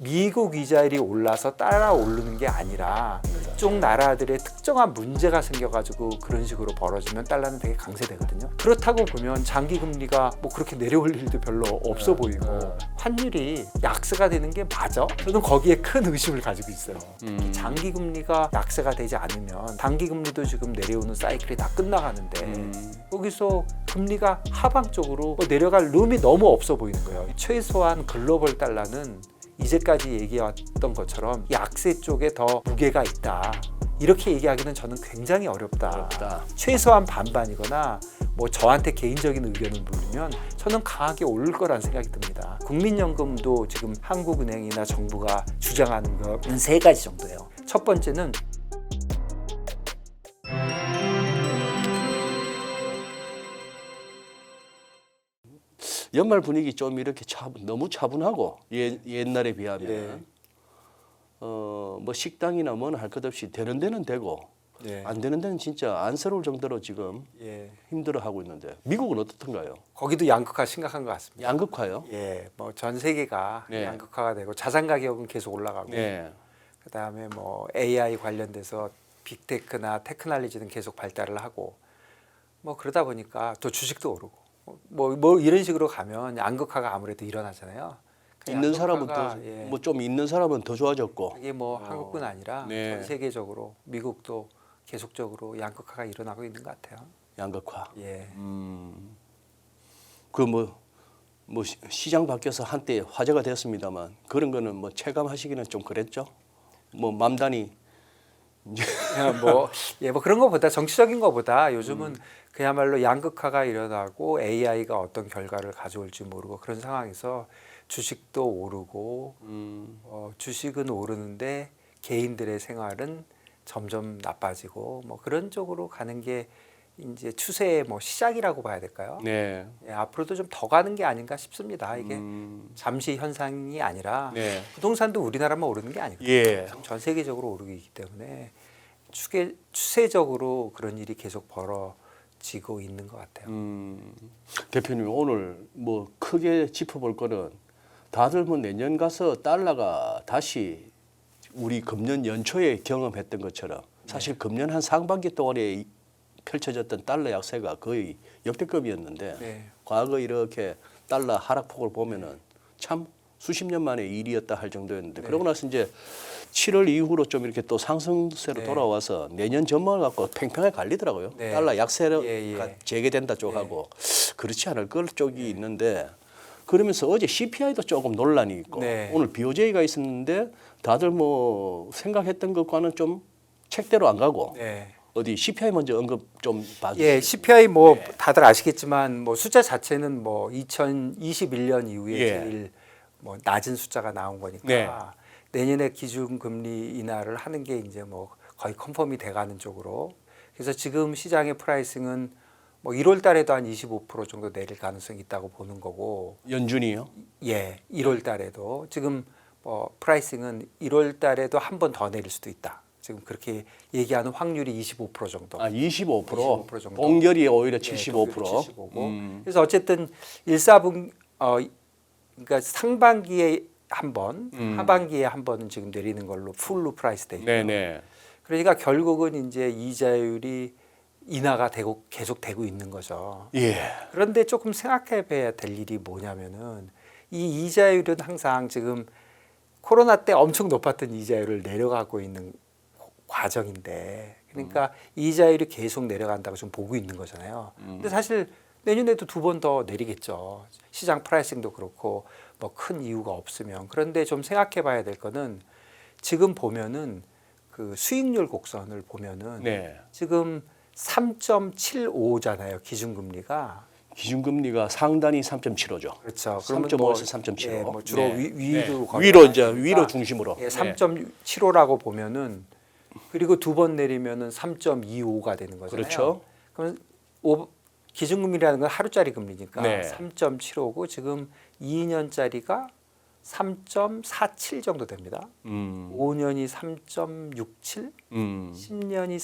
미국 이자율이 올라서 따라 오르는 게 아니라 이쪽 나라들의 특정한 문제가 생겨가지고 그런 식으로 벌어지면 달러는 되게 강세되거든요. 그렇다고 보면 장기 금리가 뭐 그렇게 내려올 일도 별로 없어 보이고 환율이 약세가 되는 게 맞아? 저는 거기에 큰 의심을 가지고 있어요. 장기 금리가 약세가 되지 않으면 단기 금리도 지금 내려오는 사이클이 다 끝나가는데 거기서 금리가 하방 쪽으로 내려갈 룸이 너무 없어 보이는 거예요. 최소한 글로벌 달러는 이제까지 얘기해왔던 것처럼 약세 쪽에 더 무게가 있다. 이렇게 얘기하기는 저는 굉장히 어렵다. 최소한 반반이거나 뭐 저한테 개인적인 의견을 물으면 저는 강하게 오를 거란 생각이 듭니다. 국민연금도 지금 한국은행이나 정부가 주장하는 것은 세 가지 정도예요. 첫 번째는 연말 분위기 좀 이렇게 너무 차분하고 옛날에 비하면 예. 뭐 식당이나 뭐는 할 것 없이 되는 데는 되고 예. 안 되는 데는 진짜 안쓰러울 정도로 지금 예. 힘들어하고 있는데 미국은 어떻던가요? 거기도 양극화 심각한 것 같습니다. 양극화요? 예, 뭐 전 세계가 네. 양극화가 되고 자산 가격은 계속 올라가고 네. 그다음에 뭐 AI 관련돼서 빅테크나 테크놀로지는 계속 발달을 하고 뭐 그러다 보니까 또 주식도 오르고 뭐 이런 식으로 가면 양극화가 아무래도 일어나잖아요. 그 있는 사람은 양극화가, 더 예, 뭐 좀 있는 사람은 더 좋아졌고 이게 뭐 한국뿐 아니라 네. 전 세계적으로 미국도 계속적으로 양극화가 일어나고 있는 것 같아요. 양극화. 예. 그 뭐 시장 바뀌어서 한때 화제가 됐습니다만 그런 거는 뭐 체감하시기는 좀 그랬죠. 뭐 맘단이 뭐 그런 것보다 정치적인 것보다 요즘은 그야말로 양극화가 일어나고 AI가 어떤 결과를 가져올지 모르고 그런 상황에서 주식도 오르고 주식은 오르는데 개인들의 생활은 점점 나빠지고 뭐 그런 쪽으로 가는 게 이제 추세의 뭐 시작이라고 봐야 될까요? 네. 예, 앞으로도 좀 더 가는 게 아닌가 싶습니다. 이게 잠시 현상이 아니라 네. 부동산도 우리나라만 오르는 게 아니거든요. 예. 전 세계적으로 오르기 때문에 추세적으로 그런 일이 계속 벌어지고 있는 것 같아요. 대표님 오늘 뭐 크게 짚어볼 거는 다들 뭐 내년 가서 달러가 다시 우리 금년 연초에 경험했던 것처럼 사실 금년 한 상반기 동안에 펼쳐졌던 달러 약세가 거의 역대급이었는데 네. 과거 이렇게 달러 하락폭을 보면은 참 수십 년 만의 일이었다 할 정도였는데 그러고 나서 이제 7월 이후로 좀 이렇게 또 상승세로 돌아와서 내년 전망을 갖고 팽팽하게 갈리더라고요. 네. 달러 약세가 예. 재개된다 쪽하고 그렇지 않을 걸 쪽이 있는데 그러면서 어제 CPI도 조금 논란이 있고 네. 오늘 BOJ가 있었는데 다들 뭐 생각했던 것과는 좀 책대로 안 가고 네. 어디 CPI 먼저 언급 좀 봐주세요. 예, CPI 뭐 다들 아시겠지만 뭐 숫자 자체는 뭐 2021년 이후에 예. 제일 뭐 낮은 숫자가 나온 거니까 네. 내년에 기준금리 인하를 하는 게 이제 뭐 거의 컨펌이 돼가는 쪽으로 그래서 지금 시장의 프라이싱은 뭐 1월 달에도 한 25% 정도 내릴 가능성이 있다고 보는 거고 연준이요? 예, 1월 달에도 지금 뭐 프라이싱은 1월 달에도 한 번 더 내릴 수도 있다. 지금 그렇게 얘기하는 확률이 25% 정도. 25%. 25% 정도. 동결이 오히려 예, 75%. 75고. 그래서 어쨌든 1사분 그러니까 상반기에 한 번, 하반기에 한 번은 지금 내리는 걸로 풀로 프라이스 돼 있고. 네네. 그러니까 결국은 이제 이자율이 인하가 되고 계속 되고 있는 거죠. 예. 그런데 조금 생각해 봐야 될 일이 뭐냐면은 이 이자율은 항상 지금 코로나 때 엄청 높았던 이자율을 내려가고 있는 과정인데 그러니까 이자율이 계속 내려간다고 지금 보고 있는 거잖아요. 근데 사실 내년에도 두 번 더 내리겠죠. 시장 프라이싱도 그렇고 뭐 큰 이유가 없으면. 그런데 좀 생각해 봐야 될 거는 지금 보면은 그 수익률 곡선을 보면은 네. 지금 3.75잖아요. 기준금리가. 기준금리가 상단이 3.75죠. 그렇죠. 3.5에서 3.75. 예, 뭐 주로 네. 위로 네. 위로 이제 위로 중심으로. 예, 3.75라고 보면은 그리고 두 번 내리면은 3.25가 되는 거잖아요. 그렇죠. 그럼 기준금리라는 건 하루짜리 금리니까 네. 3.75고 지금 2년짜리가 3.47 정도 됩니다. 5년이 3.67, 10년이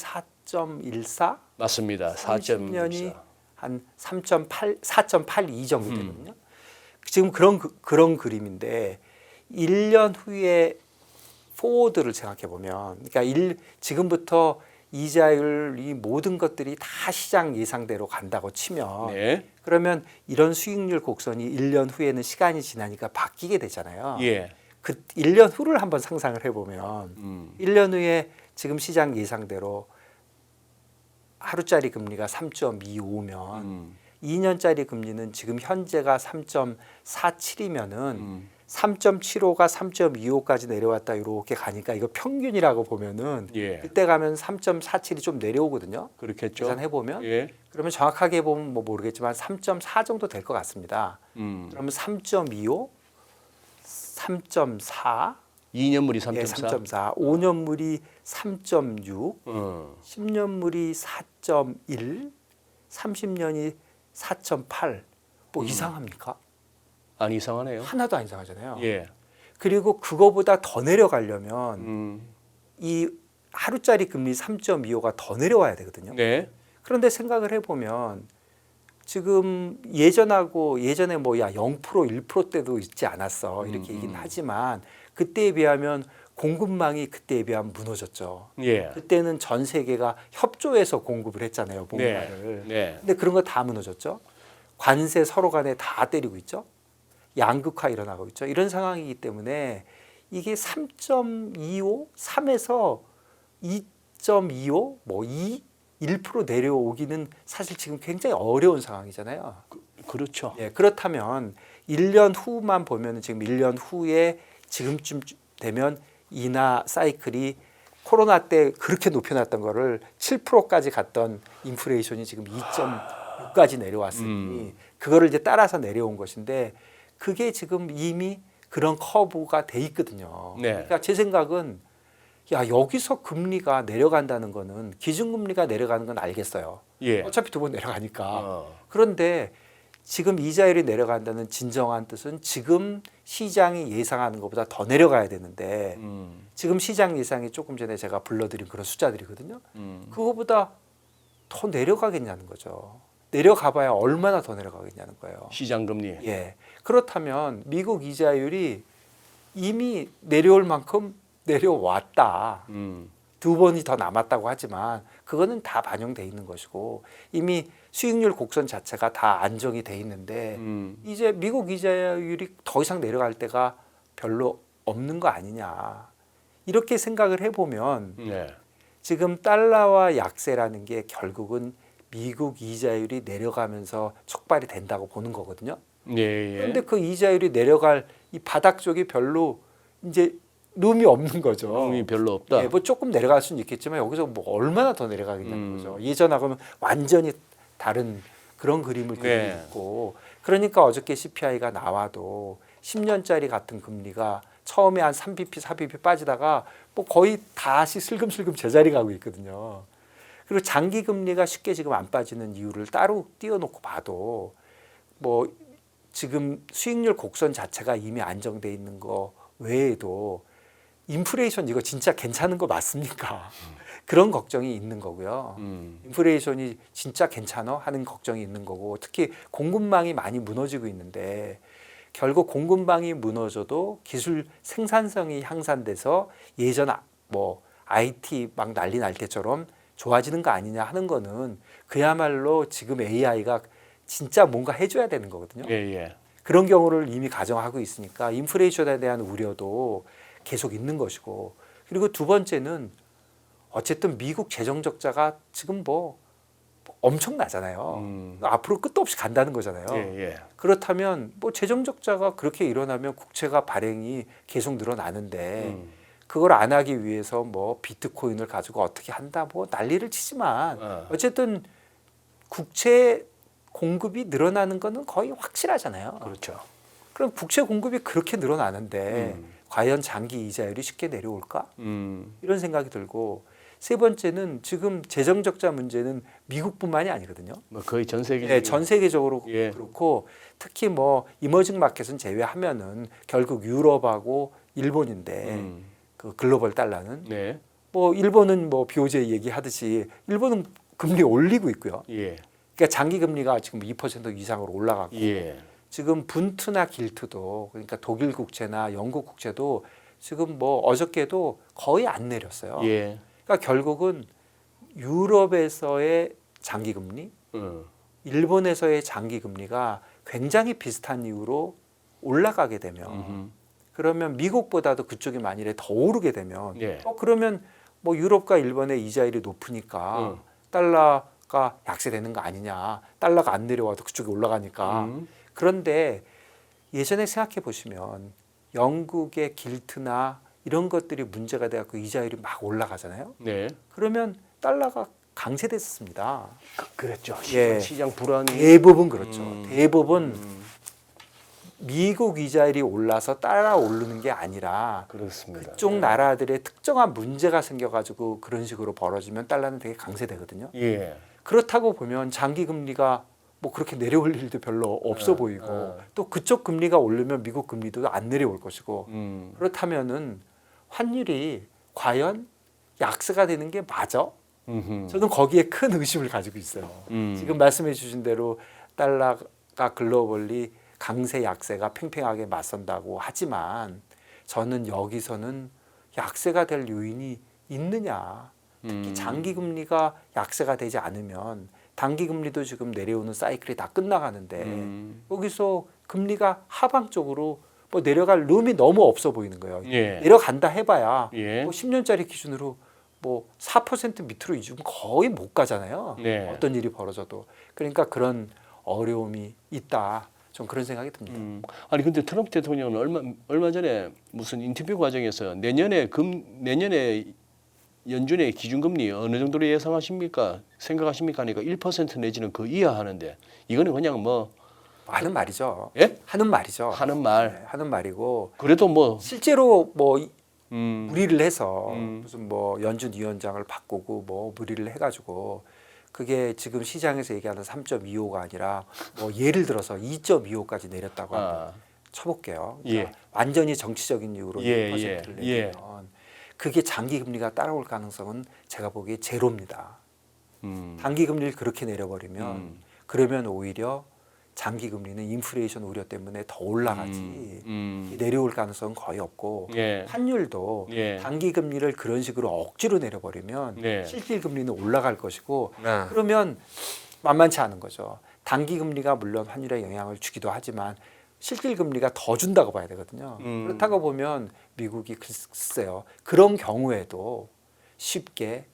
4.14, 맞습니다. 30년이 4.14. 한 3.8, 4.82 정도 되거든요. 지금 그런 그림인데 1년 후에 포워드를 생각해 보면, 그러니까 지금부터 이자율 이 모든 것들이 다 시장 예상대로 간다고 치면, 네. 그러면 이런 수익률 곡선이 1년 후에는 시간이 지나니까 바뀌게 되잖아요. 예. 그 1년 후를 한번 상상을 해보면 1년 후에 지금 시장 예상대로 하루짜리 금리가 3.25면 2년짜리 금리는 지금 현재가 3.47이면은 3.75가 3.25까지 내려왔다 이렇게 가니까 이거 평균이라고 보면은 예. 그때 가면 3.47이 좀 내려오거든요. 그렇겠죠. 계산해 보면 예. 그러면 정확하게 보면 뭐 모르겠지만 3.4 정도 될 것 같습니다. 그러면 3.25, 3.4, 2년물이 예, 3.4. 3.4, 5년물이 3.6, 어. 10년물이 4.1, 30년이 4.8. 뭐 이상합니까? 안 이상하네요. 하나도 안 이상하잖아요. 예. 그리고 그거보다 더 내려가려면 음. 이 하루짜리 금리 3.25가 더 내려와야 되거든요. 네. 그런데 생각을 해보면 지금 예전에 뭐 야 0% 1%대도 있지 않았어 이렇게 얘기는 하지만 그때에 비하면 공급망이 그때에 비하면 무너졌죠. 예. 그때는 전 세계가 협조해서 공급을 했잖아요, 뭔가를. 네. 근데 그런 거 다 무너졌죠. 관세 서로 간에 다 때리고 있죠. 양극화 일어나고 있죠. 이런 상황이기 때문에 이게 3.25, 3에서 2.25, 뭐 2, 1% 내려오기는 사실 지금 굉장히 어려운 상황이잖아요. 그렇죠. 예, 그렇다면 1년 후만 보면 지금 1년 후에 지금쯤 되면 인하 사이클이 코로나 때 그렇게 높여놨던 거를 7%까지 갔던 인플레이션이 지금 2.6까지 내려왔으니 그거를 이제 따라서 내려온 것인데 그게 지금 이미 그런 커브가 돼 있거든요. 네. 그러니까 제 생각은 야 여기서 금리가 내려간다는 거는 기준금리가 내려가는 건 알겠어요. 예. 어차피 두 번 내려가니까. 어. 그런데 지금 이자율이 내려간다는 진정한 뜻은 지금 시장이 예상하는 것보다 더 내려가야 되는데 지금 시장 예상이 조금 전에 제가 불러드린 그런 숫자들이거든요. 그거보다 더 내려가겠냐는 거죠. 내려가봐야 얼마나 더 내려가겠냐는 거예요. 시장 금리. 예. 그렇다면 미국 이자율이 이미 내려올 만큼 내려왔다. 두 번이 더 남았다고 하지만 그거는 다 반영돼 있는 것이고 이미 수익률 곡선 자체가 다 안정이 돼 있는데 이제 미국 이자율이 더 이상 내려갈 때가 별로 없는 거 아니냐 이렇게 생각을 해보면 네. 지금 달러와 약세라는 게 결국은 미국 이자율이 내려가면서 촉발이 된다고 보는 거거든요. 예. 그런데 그 이자율이 내려갈 이 바닥 쪽이 별로 이제 룸이 없는 거죠. 룸이 별로 없다. 예, 뭐 조금 내려갈 수는 있겠지만 여기서 뭐 얼마나 더 내려가겠냐는 거죠. 예전하고는 완전히 다른 그런 그림을 그리고 네. 있고 그러니까 어저께 CPI가 나와도 10년짜리 같은 금리가 처음에 한 3bp, 4bp 빠지다가 뭐 거의 다시 슬금슬금 제자리 가고 있거든요. 그리고 장기 금리가 쉽게 지금 안 빠지는 이유를 따로 띄워놓고 봐도 뭐 지금 수익률 곡선 자체가 이미 안정돼 있는 거 외에도 인플레이션 이거 진짜 괜찮은 거 맞습니까? 그런 걱정이 있는 거고요. 인플레이션이 진짜 괜찮아 하는 걱정이 있는 거고 특히 공급망이 많이 무너지고 있는데 결국 공급망이 무너져도 기술 생산성이 향상돼서 예전 뭐 IT 막 난리 날 때처럼 좋아지는 거 아니냐 하는 거는 그야말로 지금 AI가 진짜 뭔가 해줘야 되는 거거든요. 예. 그런 경우를 이미 가정하고 있으니까 인플레이션에 대한 우려도 계속 있는 것이고 그리고 두 번째는 어쨌든 미국 재정 적자가 지금 뭐 엄청나잖아요. 앞으로 끝도 없이 간다는 거잖아요. 예. 그렇다면 뭐 재정 적자가 그렇게 일어나면 국채가 발행이 계속 늘어나는데 그걸 안 하기 위해서 뭐 비트코인을 가지고 어떻게 한다 뭐 난리를 치지만 어쨌든 국채 공급이 늘어나는 거는 거의 확실하잖아요. 그렇죠. 그럼 국채 공급이 그렇게 늘어나는데 과연 장기 이자율이 쉽게 내려올까? 이런 생각이 들고 세 번째는 지금 재정 적자 문제는 미국뿐만이 아니거든요. 뭐 거의 전 세계. 네, 전 세계적으로 예. 그렇고 특히 뭐 이머징 마켓은 제외하면은 결국 유럽하고 일본인데 그 글로벌 달러는 네. 뭐 일본은 뭐 BOJ 얘기하듯이 일본은 금리 올리고 있고요. 예. 그러니까 장기 금리가 지금 2% 이상으로 올라가고 예. 지금 분투나 길투도 그러니까 독일 국채나 영국 국채도 지금 뭐 어저께도 거의 안 내렸어요. 예. 그러니까 결국은 유럽에서의 장기 금리, 일본에서의 장기 금리가 굉장히 비슷한 이유로 올라가게 되면 그러면 미국보다도 그쪽이 만일에 더 오르게 되면 예. 그러면 뭐 유럽과 일본의 이자율이 높으니까 달러가 약세되는 거 아니냐. 달러가 안 내려와도 그쪽이 올라가니까. 그런데 예전에 생각해 보시면 영국의 길트나 이런 것들이 문제가 돼갖고 이자율이 막 올라가잖아요. 네. 그러면 달러가 강세됐습니다. 그랬죠. 예. 시장 불안이. 대부분 그렇죠. 대부분 미국 이자율이 올라서 따라 오르는 게 아니라 그렇습니다. 그쪽 나라들의 특정한 문제가 생겨가지고 그런 식으로 벌어지면 달러는 되게 강세되거든요. 예. 그렇다고 보면 장기 금리가 뭐 그렇게 내려올 일도 별로 없어 보이고 또 그쪽 금리가 오르면 미국 금리도 안 내려올 것이고 그렇다면은 환율이 과연 약세가 되는 게 맞아? 저는 거기에 큰 의심을 가지고 있어요. 지금 말씀해 주신 대로 달러가 글로벌리 강세 약세가 팽팽하게 맞선다고 하지만 저는 여기서는 약세가 될 요인이 있느냐. 특히 장기 금리가 약세가 되지 않으면 단기 금리도 지금 내려오는 사이클이 다 끝나가는데 여기서 금리가 하방 쪽으로 뭐 내려갈 룸이 너무 없어 보이는 거예요. 예. 내려간다 해봐야 예. 뭐 10년짜리 기준으로 뭐 4% 밑으로 이주면 거의 못 가잖아요. 네. 어떤 일이 벌어져도. 그러니까 그런 어려움이 있다. 좀 그런 생각이 듭니다. 아니 근데 트럼프 대통령은 얼마 전에 무슨 인터뷰 과정에서 내년에 연준의 기준금리 어느 정도로 예상하십니까? 생각하십니까? 하니까 1% 내지는 그 이하 하는데 이거는 그냥 뭐 하는 말이죠. 예? 하는 말이죠. 하는 말. 네, 하는 말이고 그래도 뭐 실제로 뭐 무리를 해서 음. 무슨 뭐 연준 위원장을 바꾸고 뭐 무리를 해가지고 그게 지금 시장에서 얘기하는 3.25가 아니라 뭐 예를 들어서 2.25까지 내렸다고 한번 쳐볼게요. 그러니까 예. 완전히 정치적인 이유로 예, 1%를 예, 내리면 그게 장기 금리가 따라올 가능성은 제가 보기에 제로입니다. 단기 금리를 그렇게 내려버리면 그러면 오히려 장기 금리는 인플레이션 우려 때문에 더 올라가지 내려올 가능성은 거의 없고 예. 환율도 예. 단기 금리를 그런 식으로 억지로 내려버리면 네. 실질 금리는 올라갈 것이고 네. 그러면 만만치 않은 거죠. 단기 금리가 물론 환율에 영향을 주기도 하지만 실질 금리가 더 준다고 봐야 되거든요. 그렇다고 보면 미국이 글쎄요. 그런 경우에도 쉽게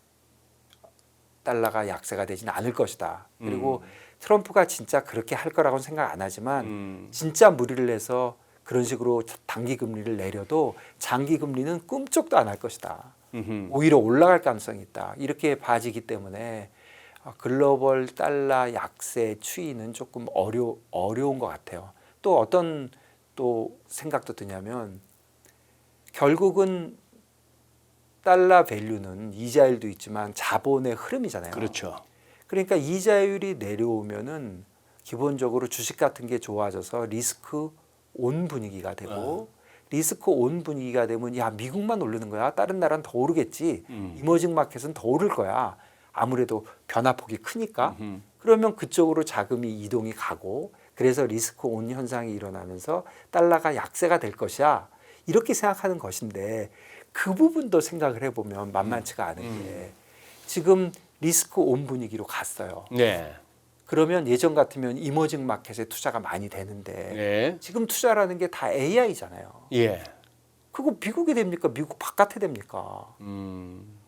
달러가 약세가 되지는 않을 것이다. 그리고 트럼프가 진짜 그렇게 할 거라고는 생각 안 하지만 진짜 무리를 해서 그런 식으로 단기 금리를 내려도 장기 금리는 꿈쩍도 안 할 것이다. 오히려 올라갈 가능성이 있다. 이렇게 봐지기 때문에 글로벌 달러 약세 추이는 조금 어려운 것 같아요. 또 어떤 또 생각도 드냐면 결국은 달러 밸류는 이자율도 있지만 자본의 흐름이잖아요. 그렇죠. 그러니까 이자율이 내려오면은 기본적으로 주식 같은 게 좋아져서 리스크 온 분위기가 되고 리스크 온 분위기가 되면 야 미국만 오르는 거야 다른 나라는 더 오르겠지 이머징 마켓은 더 오를 거야 아무래도 변화폭이 크니까 그러면 그쪽으로 자금이 이동이 가고 그래서 리스크 온 현상이 일어나면서 달러가 약세가 될 것이야 이렇게 생각하는 것인데 그 부분도 생각을 해보면 만만치가 않은 게 지금 리스크 온 분위기로 갔어요. 네. 그러면 예전 같으면 이머징 마켓에 투자가 많이 되는데 네. 지금 투자라는 게 다 AI잖아요. 예. 그거 미국이 됩니까? 미국 바깥에 됩니까?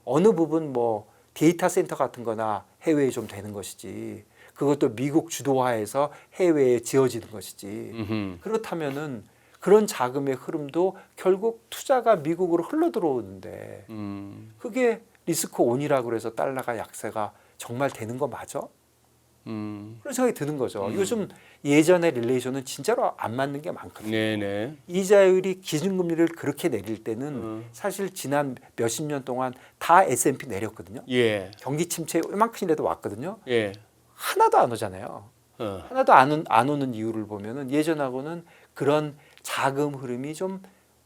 어느 부분 뭐 데이터 센터 같은 거나 해외에 좀 되는 것이지 그것도 미국 주도하에서 해외에 지어지는 것이지 그렇다면은 그런 자금의 흐름도 결국 투자가 미국으로 흘러 들어오는데 그게 리스크 온이라고 그래서 달러가 약세가 정말 되는 거 맞아? 그런 생각이 드는 거죠. 요즘 예전의 릴레이션은 진짜로 안 맞는 게 많거든요. 네네. 이자율이 기준금리를 그렇게 내릴 때는 사실 지난 몇십 년 동안 다 S&P 내렸거든요. 예. 경기 침체 이만큼이라도 왔거든요. 예. 하나도 안 오잖아요. 하나도 안 오는 이유를 보면은 예전하고는 그런 자금 흐름이 좀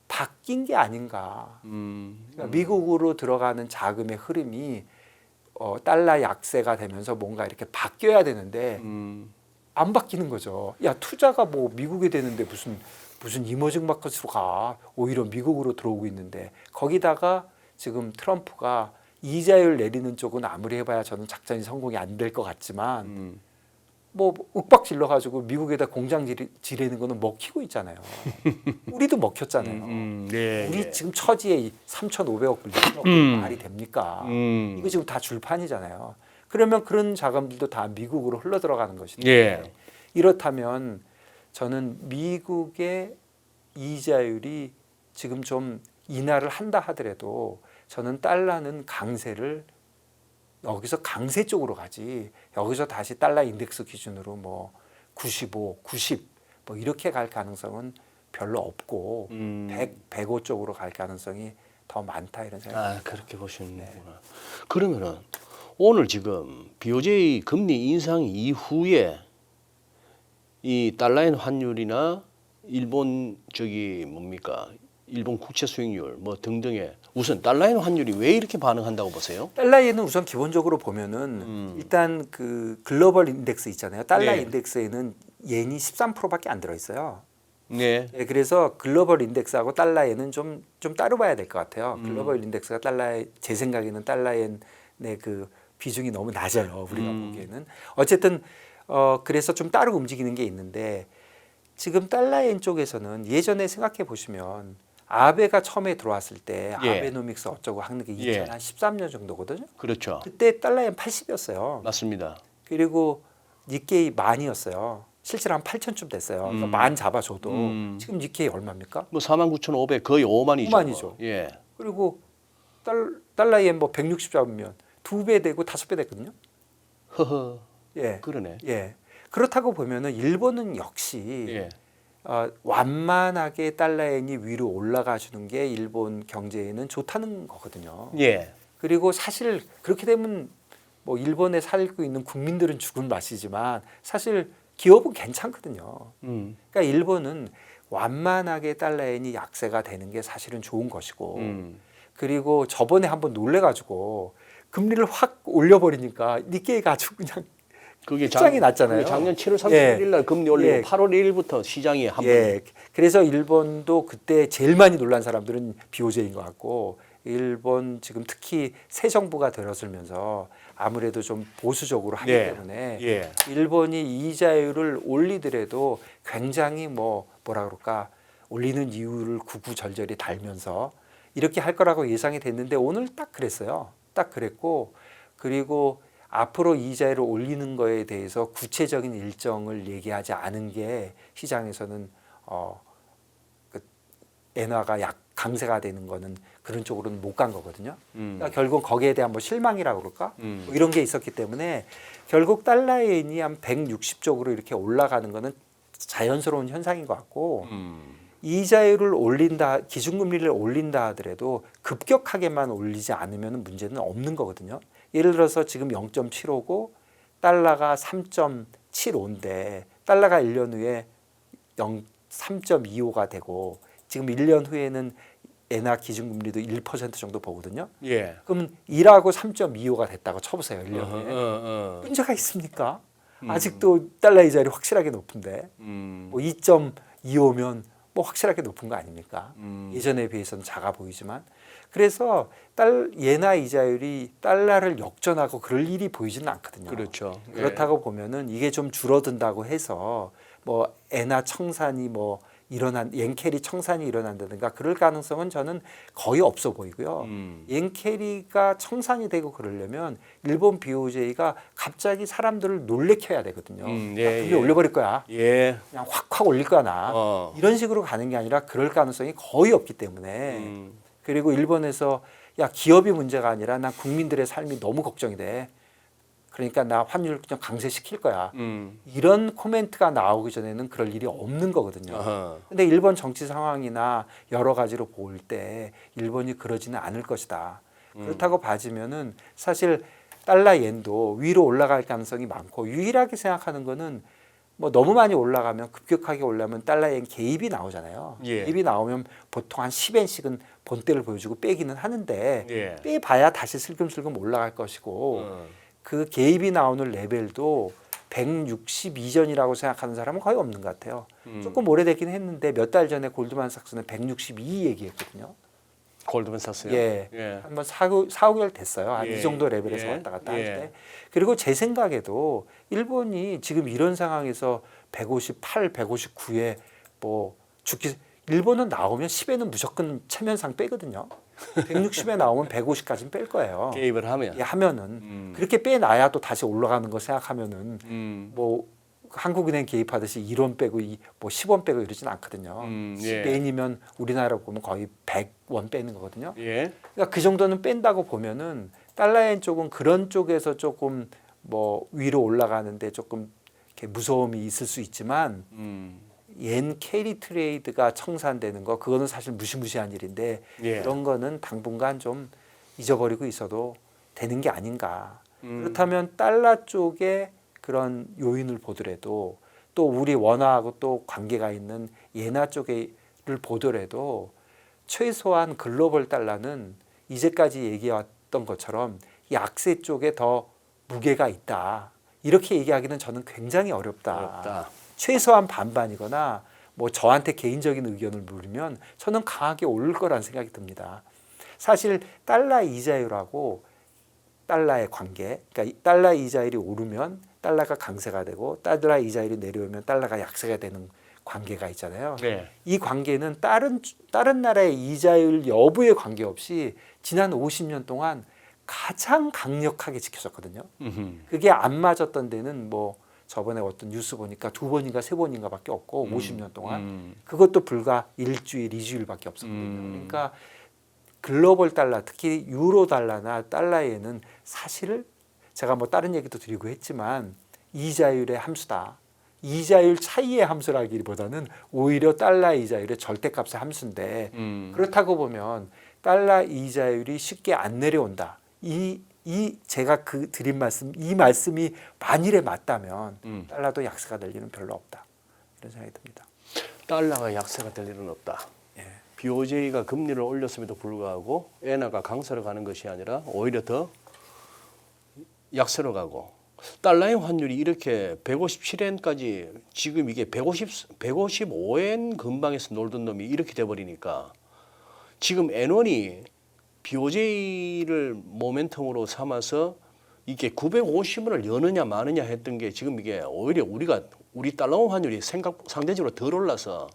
바뀐 게 아닌가. 그러니까 미국으로 들어가는 자금의 흐름이 달러 약세가 되면서 뭔가 이렇게 바뀌어야 되는데 안 바뀌는 거죠. 야, 투자가 뭐 미국에 되는데 무슨 이머징 마켓으로 가. 오히려 미국으로 들어오고 있는데 거기다가 지금 트럼프가 이자율 내리는 쪽은 아무리 해봐야 저는 작전이 성공이 안 될 것 같지만 뭐 윽박 질러가지고 미국에다 공장 지르는 거는 먹히고 있잖아요. 우리도 먹혔잖아요. 네, 우리 네. 지금 처지에 3,500억 불리는 말이 됩니까? 이거 지금 다 줄판이잖아요. 그러면 그런 자금들도 다 미국으로 흘러 들어가는 것인데 예. 이렇다면 저는 미국의 이자율이 지금 좀 인하를 한다 하더라도 저는 달러는 강세를 여기서 강세 쪽으로 가지 여기서 다시 달러 인덱스 기준으로 뭐 95, 90 뭐 이렇게 갈 가능성은 별로 없고 100, 105 쪽으로 갈 가능성이 더 많다 이런 생각이 듭니다. 그렇게 보시는구나. 그러면은 오늘 지금 BOJ 금리 인상 이후에 이 달러엔 환율이나 일본 저기 뭡니까? 일본 국채 수익률 뭐 등등의 우선 달러엔 환율이 왜 이렇게 반응한다고 보세요? 달러에는 우선 기본적으로 보면은 일단 그 글로벌 인덱스 있잖아요. 달러 네. 인덱스에는 옌이 13%밖에 안 들어 있어요. 네. 예, 그래서 글로벌 인덱스하고 달러엔은 좀 따로 봐야 될 것 같아요. 글로벌 인덱스가 제 생각에는 달러엔의 그 비중이 너무 낮아요. 우리가 보기에는. 어쨌든 그래서 좀 따로 움직이는 게 있는데 지금 달러엔 쪽에서는 예전에 생각해 보시면 아베가 처음에 들어왔을 때 예. 아베노믹스 어쩌고 하는 게 예. 2013년 정도거든요. 그렇죠. 그때 달러엔 80이었어요. 맞습니다. 그리고 니케이 만이었어요. 실제로 한 8천쯤 됐어요. 그러니까 만 잡아줘도 지금 니케이 얼마입니까? 뭐 49,500 거의 5만이죠. 5만이죠. 예. 그리고 달러엔 뭐 160 잡으면 2배 되고 5배 됐거든요. 허허. 예. 그러네. 예. 그렇다고 보면은 일본은 역시 예. 완만하게 달러엔이 위로 올라가 주는 게 일본 경제에는 좋다는 거거든요. 예. 그리고 사실 그렇게 되면 뭐 일본에 살고 있는 국민들은 죽은 맛이지만 사실 기업은 괜찮거든요. 그러니까 일본은 완만하게 달러엔이 약세가 되는 게 사실은 좋은 것이고 그리고 저번에 한번 놀래가지고 금리를 확 올려버리니까 니케이가 아주 그냥 그게 시장이 났잖아요. 그게 작년 7월 31일 예. 날 금리 올리고 예. 8월 1일부터 시장이 한 번. 예. 그래서 일본도 그때 제일 많이 놀란 사람들은 BOJ인 것 같고 일본 지금 특히 새 정부가 들어서면서 아무래도 좀 보수적으로 하기 네. 때문에 예. 일본이 이자율을 올리더라도 굉장히 뭐라 그럴까 올리는 이유를 구구절절히 달면서 이렇게 할 거라고 예상이 됐는데 오늘 딱 그랬어요. 딱 그랬고 그리고 앞으로 이자율을 올리는 거에 대해서 구체적인 일정을 얘기하지 않은 게 시장에서는 그 엔화가 강세가 되는 거는 그런 쪽으로는 못 간 거거든요. 그러니까 결국 거기에 대한 뭐 실망이라고 그럴까? 뭐 이런 게 있었기 때문에 결국 달러엔이 한 160 쪽으로 이렇게 올라가는 거는 자연스러운 현상인 것 같고 이자율을 올린다, 기준금리를 올린다 하더라도 급격하게만 올리지 않으면 문제는 없는 거거든요. 예를 들어서 지금 0.75고 달러가 3.75인데 달러가 1년 후에 3.25가 되고 지금 1년 후에는 엔화 기준금리도 1% 정도 보거든요. 예. 그럼 1하고 3.25가 됐다고 쳐보세요. 1년 후에. 문제가 있습니까? 아직도 달러 이자율이 확실하게 높은데 뭐 2.25면 뭐 확실하게 높은 거 아닙니까? 예전에 비해서는 작아 보이지만 그래서 예나 이자율이 달러를 역전하고 그럴 일이 보이지는 않거든요. 그렇죠. 예. 그렇다고 보면은 이게 좀 줄어든다고 해서 뭐 엔화 청산이 뭐 옌캐리 청산이 일어난다든가 그럴 가능성은 저는 거의 없어 보이고요. 옌캐리가 청산이 되고 그러려면 일본 BOJ가 갑자기 사람들을 놀래켜야 되거든요. 예, 금리 예. 올려버릴 거야. 예. 그냥 확 올릴 거야 나. 이런 식으로 가는 게 아니라 그럴 가능성이 거의 없기 때문에 그리고 일본에서 야 기업이 문제가 아니라 난 국민들의 삶이 너무 걱정이 돼. 그러니까 나 환율 그냥 강세시킬 거야. 이런 코멘트가 나오기 전에는 그럴 일이 없는 거거든요. 근데 일본 정치 상황이나 여러 가지로 볼 때 일본이 그러지는 않을 것이다. 그렇다고 봐지면은 사실 달러 엔도 위로 올라갈 가능성이 많고 유일하게 생각하는 거는 뭐 너무 많이 올라가면 급격하게 올라면 달러엔 개입이 나오잖아요. 예. 개입이 나오면 보통 한 10엔씩은 본때를 보여주고 빼기는 하는데 예. 빼봐야 다시 슬금슬금 올라갈 것이고 그 개입이 나오는 레벨도 162전이라고 생각하는 사람은 거의 없는 것 같아요. 조금 오래되긴 했는데 몇 달 전에 골드만삭스는 162 얘기했거든요. 골드만삭스요. 예. 한번 4-5개월 됐어요. 한 이 정도 레벨에서 왔다 갔다 할 때. 그리고 제 생각에도 일본이 지금 이런 상황에서 158, 159에 뭐 죽기 일본은 나오면 10에는 무조건 체면상 빼거든요. 160에 나오면 150까지는 뺄 거예요. 개입을 하면. 예, 하면은 그렇게 빼놔야 또 다시 올라가는 거 생각하면은 뭐 한국은행 개입하듯이 1원 빼고 뭐 10원 빼고 이러진 않거든요. 10엔이면 우리나라로 보면 거의 100원 빼는 거거든요. 예. 그러니까 그 정도는 뺀다고 보면은 달러엔 쪽은 그런 쪽에서 조금 뭐 위로 올라가는데 조금 이렇게 무서움이 있을 수 있지만 옌 캐리 트레이드가 청산되는 거 그거는 사실 무시무시한 일인데 그런 거는 당분간 좀 잊어버리고 있어도 되는 게 아닌가. 그렇다면 달러 쪽에 그런 요인을 보더라도 또 우리 원화하고 또 관계가 있는 예나 쪽을 보더라도 최소한 글로벌 달러는 이제까지 얘기해왔던 것처럼 약세 쪽에 더 무게가 있다. 이렇게 얘기하기는 저는 굉장히 어렵다. 최소한 반반이거나 뭐 저한테 개인적인 의견을 물으면 저는 강하게 오를 거란 생각이 듭니다. 사실 달러 이자율하고 달러의 관계, 그러니까 달러 이자율이 오르면 달러가 강세가 되고 달러 이자율이 내려오면 달러가 약세가 되는 관계가 있잖아요. 이 관계는 다른 나라의 이자율 여부에 관계없이 지난 50년 동안 가장 강력하게 지켜졌거든요. 그게 안 맞았던 데는 뭐 저번에 어떤 뉴스 보니까 2번인가 3번인가밖에 없고 50년 동안 그것도 불과 일주일, 2주일밖에 없었거든요. 그러니까 글로벌 달러, 특히 유로 달러나 달러에는 사실 제가 뭐 다른 얘기도 드리고 했지만 이자율의 함수다. 이자율 차이의 함수라기보다는 오히려 달러 이자율의 절대값의 함수인데 그렇다고 보면 달러 이자율이 쉽게 안 내려온다. 이 제가 그 드린 말씀, 이 말씀이 만일에 맞다면 달러도 약세가 될 일은 별로 없다. 이런 생각이 듭니다. 달러가 약세가 될 일은 없다. BOJ가 금리를 올렸음에도 불구하고 엔화가 강세로 가는 것이 아니라 오히려 더 약세로 가고 달러의 환율이 이렇게 157엔까지 지금 이게 155엔 근방에서 놀던 놈이 이렇게 돼버리니까 지금 N1이 BOJ를 모멘텀으로 삼아서 이게 950원을 여느냐 마느냐 했던 게 지금 이게 오히려 우리 달러 환율이 상대적으로 덜 올라서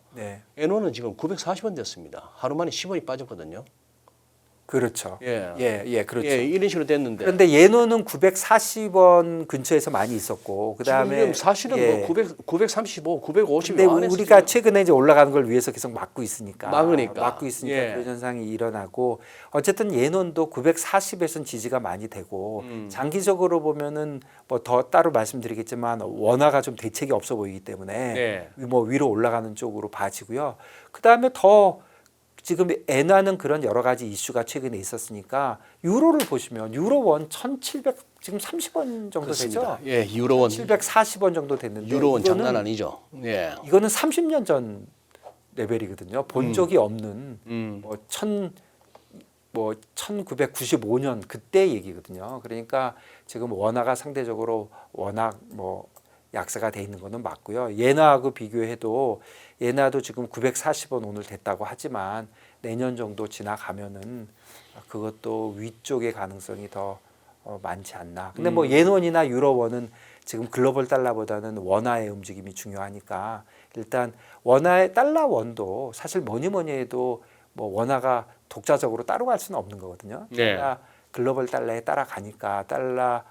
N1은 지금 940원 됐습니다. 하루 만에 10원이 빠졌거든요. 그렇죠. 그렇죠. 이런 식으로 됐는데. 그런데 예노는 940원 근처에서 많이 있었고, 그다음에 지금 사실은 뭐 935, 950. 근데 우리가 최근에 이제 올라가는 걸 위해서 계속 막고 있으니까 막으니까 그런 현상이 일어나고 어쨌든 예논도 940에선 지지가 많이 되고 장기적으로 보면은 뭐 더 따로 말씀드리겠지만 원화가 좀 대책이 없어 보이기 때문에 뭐 위로 올라가는 쪽으로 봐지고요. 그다음에 더 지금 엔화는 그런 여러 가지 이슈가 최근에 있었으니까 유로를 보시면 유로원 1,700 지금 30원 정도 그렇습니다. 되죠? 예, 유로원 740원 정도 됐는데 유로원 장난 아니죠. 이거는 30년 전 레벨이거든요. 본 적이 없는 뭐 1995년 그때 얘기거든요. 그러니까 지금 원화가 상대적으로 워낙 뭐 약세가 돼 있는 거는 맞고요. 예나하고 비교해도 예나도 지금 940원 오늘 됐다고 하지만 내년 정도 지나가면은 그것도 위쪽의 가능성이 더 많지 않나. 근데 뭐 예원이나 유로원은 지금 글로벌 달러보다는 원화의 움직임이 중요하니까 일단 원화의 달러 원도 사실 뭐니 해도 뭐 원화가 독자적으로 따로 갈 수는 없는 거거든요. 그러니까 글로벌 달러에 따라가니까 달러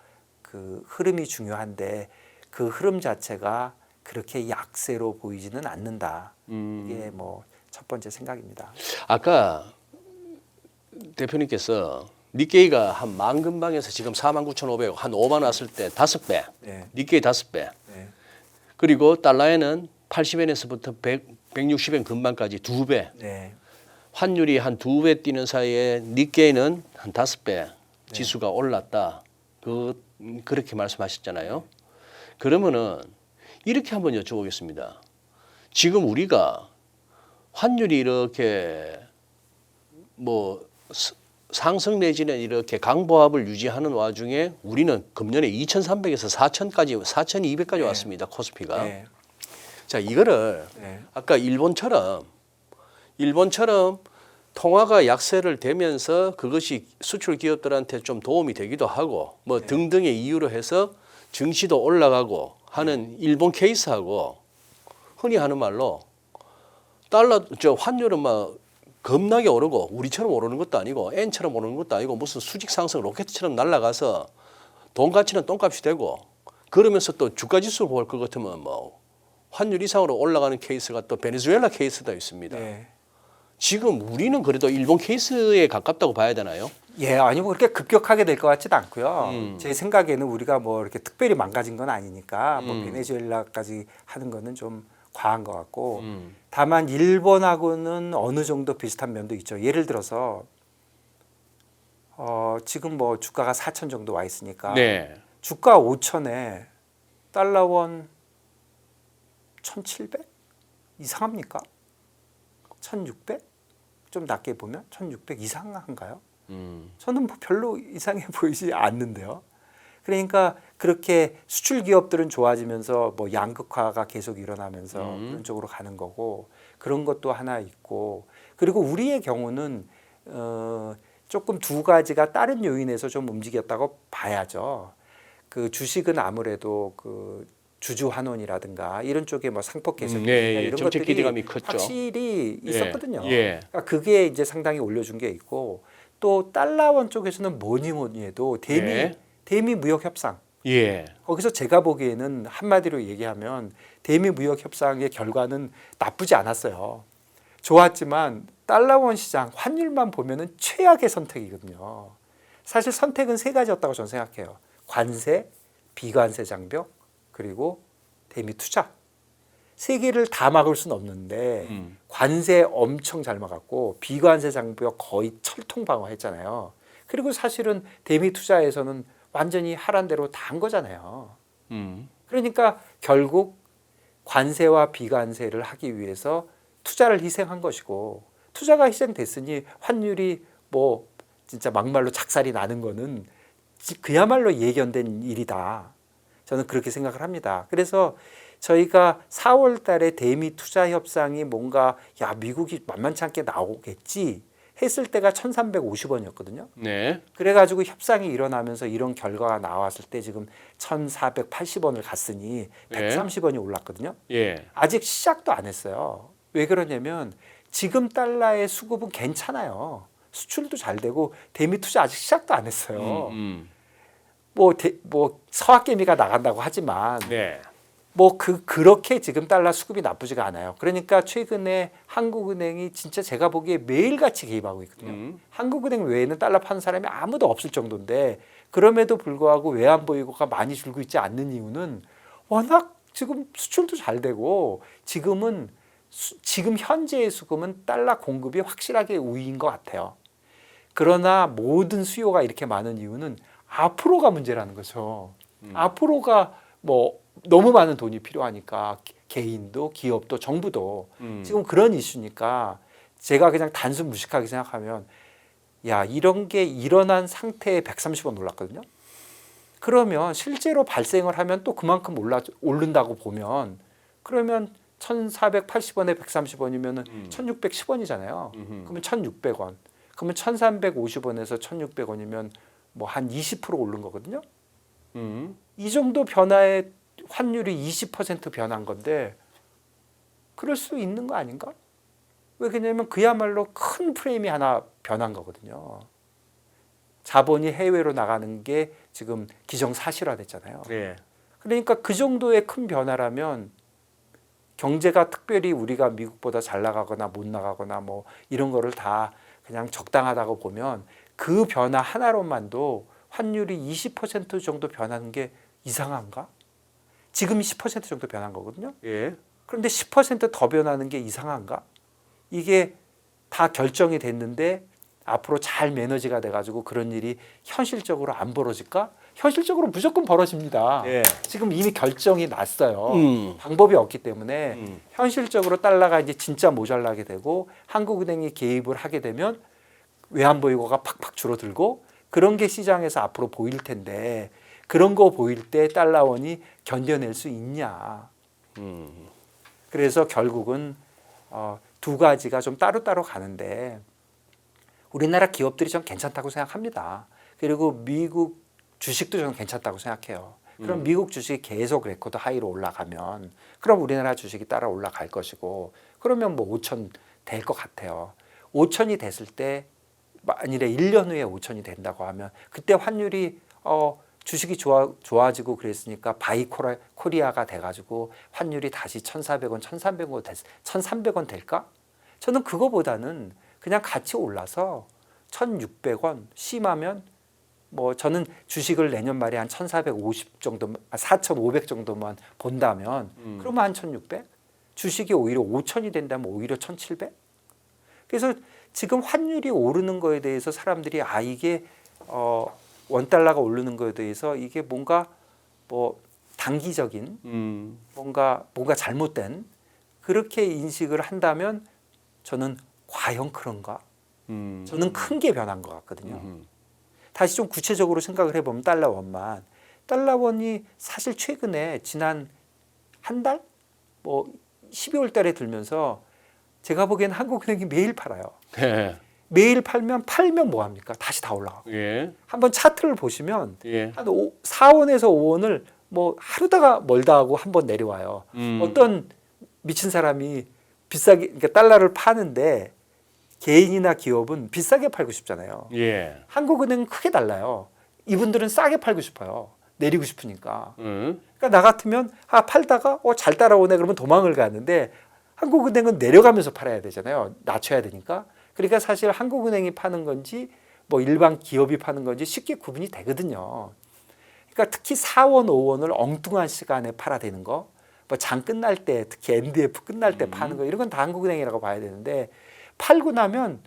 그 흐름이 중요한데 그 흐름 자체가 그렇게 약세로 보이지는 않는다. 이게 뭐 첫 번째 생각입니다. 아까 대표님께서 니케이가 한 만 근방에서 지금 49,500 한 5만 왔을 때 5배. 니케이 5배. 그리고 달러에는 80엔에서부터 160엔 근방까지 2배. 환율이 한 2배 뛰는 사이에 니케이는 한 5배 지수가 올랐다. 그렇게 말씀하셨잖아요. 그러면은 이렇게 한번 여쭤보겠습니다. 지금 우리가 환율이 이렇게 뭐 상승 내지는 이렇게 강보합을 유지하는 와중에 우리는 금년에 2,300에서 4,000까지 4,200까지 네. 왔습니다. 코스피가. 네. 자, 이거를 네. 아까 일본처럼 통화가 약세를 되면서 그것이 수출 기업들한테 좀 도움이 되기도 하고 뭐 등등의 이유로 해서 증시도 올라가고 하는 일본 케이스하고 흔히 하는 말로 달러 환율은 막 겁나게 오르고 우리처럼 오르는 것도 아니고 N처럼 오르는 것도 아니고 무슨 수직 상승 로켓처럼 날아가서 돈 가치는 똥값이 되고 그러면서 또 주가 지수를 볼 것 같으면 뭐 환율 이상으로 올라가는 케이스가 또 베네수엘라 케이스도 있습니다. 네. 지금 우리는 그래도 일본 케이스에 가깝다고 봐야 되나요? 예, 아니 뭐 그렇게 급격하게 될 것 같지는 않고요. 제 생각에는 우리가 뭐 이렇게 특별히 망가진 건 아니니까 뭐 베네수엘라까지 하는 거는 좀 과한 것 같고 다만 일본하고는 어느 정도 비슷한 면도 있죠. 예를 들어서 지금 뭐 주가가 4천 정도 와 있으니까 네. 주가 5천에 달러원 1,700 이상합니까? 1,600? 좀 낮게 보면 1,600 이상한가요? 저는 뭐 별로 이상해 보이지 않는데요. 그러니까 그렇게 수출 기업들은 좋아지면서 뭐 양극화가 계속 일어나면서 그런 쪽으로 가는 거고 그런 것도 하나 있고 그리고 우리의 경우는 조금 두 가지가 다른 요인에서 좀 움직였다고 봐야죠. 그 주식은 아무래도 그 주주 환원이라든가 이런 쪽에 뭐 상법 개선 이런 정책 것들이 기대감이 컸죠. 확실히 있었거든요. 예. 그러니까 그게 이제 상당히 올려준 게 있고 또 달러원 쪽에서는 뭐니 해도 대미 무역 협상 예. 거기서 제가 보기에는 한마디로 얘기하면 대미 무역 협상의 결과는 나쁘지 않았어요. 좋았지만 달러원 시장 환율만 보면은 최악의 선택이거든요. 사실 선택은 세 가지였다고 저는 생각해요. 관세, 비관세 장벽, 그리고 대미 투자. 세 개를 다 막을 수는 없는데 관세 엄청 잘 막았고 비관세 장벽 거의 철통 방어했잖아요. 그리고 사실은 대미 투자에서는 완전히 하란 대로 다 한 거잖아요. 그러니까 결국 관세와 비관세를 하기 위해서 투자를 희생한 것이고 투자가 희생됐으니 환율이 뭐 진짜 막말로 작살이 나는 거는 그야말로 예견된 일이다. 저는 그렇게 생각을 합니다. 그래서 저희가 4월 달에 대미 투자 협상이 뭔가 야 미국이 만만치 않게 나오겠지 했을 때가 1,350원이었거든요. 네. 그래가지고 협상이 일어나면서 이런 결과가 나왔을 때 지금 1,480원을 갔으니 130원이 올랐거든요. 예. 아직 시작도 안 했어요. 왜 그러냐면 지금 달러의 수급은 괜찮아요. 수출도 잘 되고 대미 투자 아직 시작도 안 했어요. 뭐 서학개미가 나간다고 하지만 네. 뭐 그렇게 지금 달러 수급이 나쁘지가 않아요. 그러니까 최근에 한국은행이 진짜 제가 보기에 매일같이 개입하고 있거든요. 한국은행 외에는 달러 파는 사람이 아무도 없을 정도인데 그럼에도 불구하고 외환보유고가 많이 줄고 있지 않는 이유는 워낙 지금 수출도 잘 되고 지금 현재의 수급은 달러 공급이 확실하게 우위인 것 같아요. 그러나 모든 수요가 이렇게 많은 이유는 앞으로가 문제라는 거죠. 앞으로가 뭐 너무 많은 돈이 필요하니까 개인도 기업도 정부도 지금 그런 이슈니까 제가 그냥 단순 무식하게 생각하면 야 이런 게 일어난 상태에 130원 올랐거든요. 그러면 실제로 발생을 하면 또 그만큼 오른다고 보면 그러면 1,480원에 130원이면 1,610원이잖아요. 그러면 1,600원. 그러면 1,350원에서 1,600원이면 뭐 한 20% 오른 거거든요. 이 정도 변화에 환율이 20% 변한 건데 그럴 수 있는 거 아닌가? 왜 그러냐면 그야말로 큰 프레임이 하나 변한 거거든요. 자본이 해외로 나가는 게 지금 기정사실화됐잖아요. 네. 그러니까 그 정도의 큰 변화라면 경제가 특별히 우리가 미국보다 잘 나가거나 못 나가거나 뭐 이런 거를 다 그냥 적당하다고 보면 그 변화 하나로만도 환율이 20% 정도 변하는 게 이상한가? 지금 10% 정도 변한 거거든요. 예. 그런데 10%더 변하는 게 이상한가? 이게 다 결정이 됐는데 앞으로 잘 매너지가 돼가지고 그런 일이 현실적으로 안 벌어질까? 현실적으로 무조건 벌어집니다. 예. 지금 이미 결정이 났어요. 방법이 없기 때문에 현실적으로 달러가 이제 진짜 모자라게 되고 한국은행이 개입을 하게 되면 외환보유고가 팍팍 줄어들고 그런 게 시장에서 앞으로 보일 텐데 그런 거 보일 때 달러원이 견뎌낼 수 있냐. 그래서 결국은 두 가지가 좀 따로따로 가는데 우리나라 기업들이 좀 괜찮다고 생각합니다. 그리고 미국 주식도 저는 괜찮다고 생각해요. 그럼 미국 주식이 계속 레코드 하이로 올라가면 그럼 우리나라 주식이 따라 올라갈 것이고 그러면 뭐 5천 될 것 같아요. 5천이 됐을 때 만일에 1년 후에 5천이 된다고 하면 그때 환율이 주식이 좋아지고 그랬으니까 바이 코리아가 돼가지고 환율이 다시 1,400원, 1,300원 될까? 저는 그거보다는 그냥 같이 올라서 1,600원 심하면 뭐 저는 주식을 내년 말에 한 1,450 정도, 4,500 정도만 본다면 그러면 한 1,600? 주식이 오히려 5천이 된다면 오히려 1,700? 그래서 지금 환율이 오르는 거에 대해서 사람들이 이게 원달러가 오르는 거에 대해서 이게 뭔가 뭐 단기적인 뭔가 잘못된 그렇게 인식을 한다면 저는 과연 그런가? 저는 큰 게 변한 것 같거든요. 다시 좀 구체적으로 생각을 해보면 달러원이 사실 최근에 지난 한 달? 뭐 12월 달에 들면서 제가 보기에는 한국은행이 매일 팔아요. 네. 매일 팔면 뭐합니까? 다시 다 올라가고. 예. 한번 차트를 보시면 예. 한 4원에서 5원을 뭐 하루다가 멀다 하고 한번 내려와요. 어떤 미친 사람이 비싸게 그러니까 달러를 파는데 개인이나 기업은 비싸게 팔고 싶잖아요. 예. 한국은행은 크게 달라요. 이분들은 싸게 팔고 싶어요. 내리고 싶으니까. 음. 그러니까 나 같으면 팔다가 잘 따라오네 그러면 도망을 가는데 한국은행은 내려가면서 팔아야 되잖아요. 낮춰야 되니까. 그러니까 사실 한국은행이 파는 건지 뭐 일반 기업이 파는 건지 쉽게 구분이 되거든요. 그러니까 특히 4원, 5원을 엉뚱한 시간에 팔아대는 거, 뭐 장 끝날 때 특히 NDF 끝날 때 파는 거 이런 건 다 한국은행이라고 봐야 되는데 팔고 나면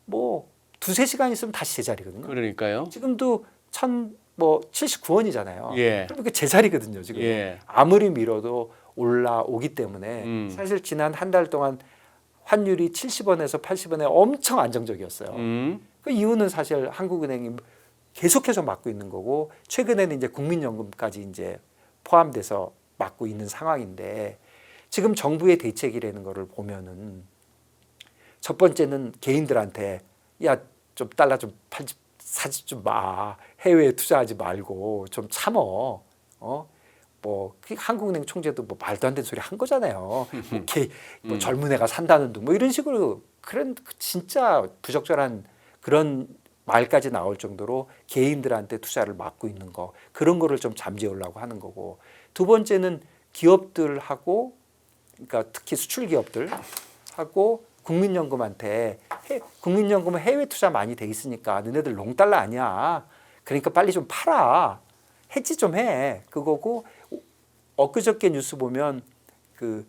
뭐 두세 시간 있으면 다시 제자리거든요. 그러니까요. 지금도 1,079원이잖아요. 예. 그럼 그 제자리거든요. 지금 예. 아무리 밀어도 올라오기 때문에 사실 지난 한 달 동안 환율이 70원에서 80원에 엄청 안정적이었어요. 그 이유는 사실 한국은행이 계속해서 막고 있는 거고 최근에는 이제 국민연금까지 이제 포함돼서 막고 있는 상황인데 지금 정부의 대책이라는 거를 보면은 첫 번째는 개인들한테 좀 달러 좀 사지 좀 마. 해외에 투자하지 말고 좀 참어. 뭐 한국은행 총재도 뭐 말도 안 되는 소리 한 거잖아요. 뭐 젊은 애가 산다는 둥 뭐 이런 식으로 그런 진짜 부적절한 그런 말까지 나올 정도로 개인들한테 투자를 막고 있는 거 그런 거를 좀 잠재우려고 하는 거고 두 번째는 기업들하고 그러니까 특히 수출 기업들하고 국민연금한테 국민연금은 해외 투자 많이 돼 있으니까 너네들 롱달러 아니야. 그러니까 빨리 좀 팔아. 해지 좀 해. 그거고 엊그저께 뉴스 보면 그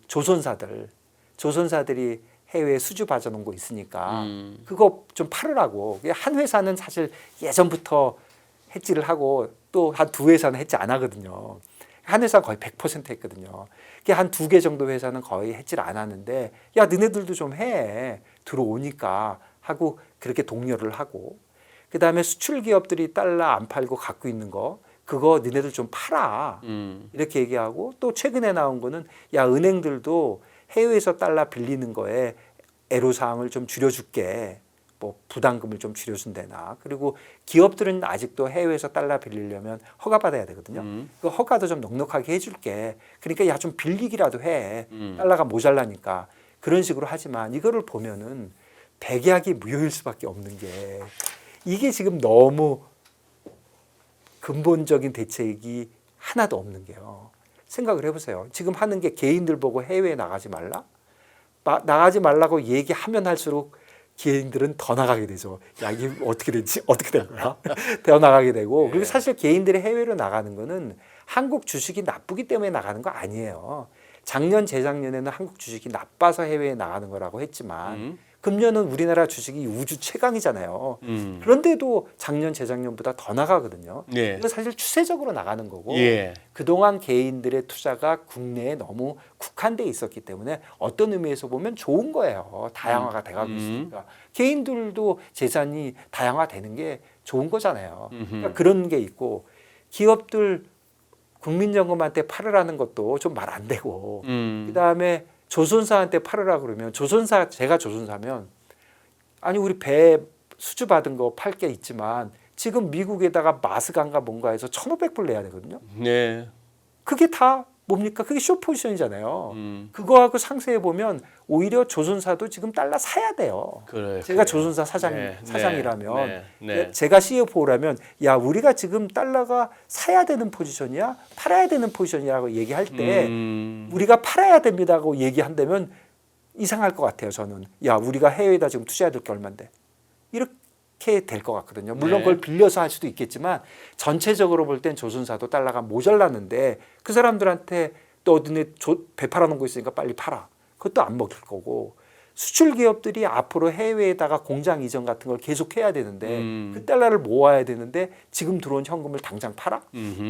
조선사들이 해외에 수주 받아놓은 거 있으니까 그거 좀 팔으라고. 한 회사는 사실 예전부터 해지를 하고 또 한 두 회사는 해지 안 하거든요. 한 회사 거의 100% 했거든요. 한 두 개 정도 회사는 거의 해지를 안 하는데 너네들도 좀 해. 들어오니까 하고 그렇게 독려를 하고 그다음에 수출 기업들이 달러 안 팔고 갖고 있는 거 그거 니네들 좀 팔아. 이렇게 얘기하고 또 최근에 나온 거는 은행들도 해외에서 달러 빌리는 거에 애로사항을 좀 줄여줄게. 뭐 부담금을 좀 줄여준대나. 그리고 기업들은 아직도 해외에서 달러 빌리려면 허가받아야 되거든요. 그 허가도 좀 넉넉하게 해줄게. 그러니까 좀 빌리기라도 해. 달러가 모자라니까. 그런 식으로 하지만 이거를 보면은 백약이 무효일 수밖에 없는 게 이게 지금 너무 근본적인 대책이 하나도 없는 게요. 생각을 해보세요. 지금 하는 게 개인들 보고 해외에 나가지 말라? 나가지 말라고 얘기하면 할수록 개인들은 더 나가게 되죠. 이게 어떻게 되지? 어떻게 된 거야? 더 나가게 되고 그리고 사실 개인들이 해외로 나가는 거는 한국 주식이 나쁘기 때문에 나가는 거 아니에요. 작년, 재작년에는 한국 주식이 나빠서 해외에 나가는 거라고 했지만 금년은 우리나라 주식이 우주 최강이잖아요. 그런데도 작년 재작년보다 더 나가거든요. 예. 이거 사실 추세적으로 나가는 거고 예. 그동안 개인들의 투자가 국내에 너무 국한돼 있었기 때문에 어떤 의미에서 보면 좋은 거예요. 다양화가 돼가고 있으니까 개인들도 재산이 다양화되는 게 좋은 거잖아요. 그러니까 그런 게 있고 기업들 국민연금한테 팔으라는 것도 좀 말 안 되고 그다음에 조선사한테 팔으라 그러면 조선사 제가 조선사면 아니 우리 배 수주 받은 거 팔 게 있지만 지금 미국에다가 마스강가 뭔가 해서 1,500불 내야 되거든요. 네. 그게 다 뭡니까? 그게 숏 포지션이잖아요. 그거하고 상세해 보면 오히려 조선사도 지금 달러 사야 돼요. 그래. 제가 조선사 네, 사장이라면 네, 네. 제가 CFO라면 야 우리가 지금 달러가 사야 되는 포지션이야 팔아야 되는 포지션이라고 얘기할 때 우리가 팔아야 됩니다고 얘기한다면 이상할 것 같아요. 저는 야 우리가 해외에다 지금 투자해야 될 게 얼만데 이렇게 될 것 같거든요. 물론 네. 그걸 빌려서 할 수도 있겠지만 전체적으로 볼 땐 조선사도 달러가 모자랐는데 그 사람들한테 또 어디네 배 팔아놓은 거 있으니까 빨리 팔아. 그것도 안 먹힐 거고 수출 기업들이 앞으로 해외에다가 공장 이전 같은 걸 계속 해야 되는데 그 달러를 모아야 되는데 지금 들어온 현금을 당장 팔아?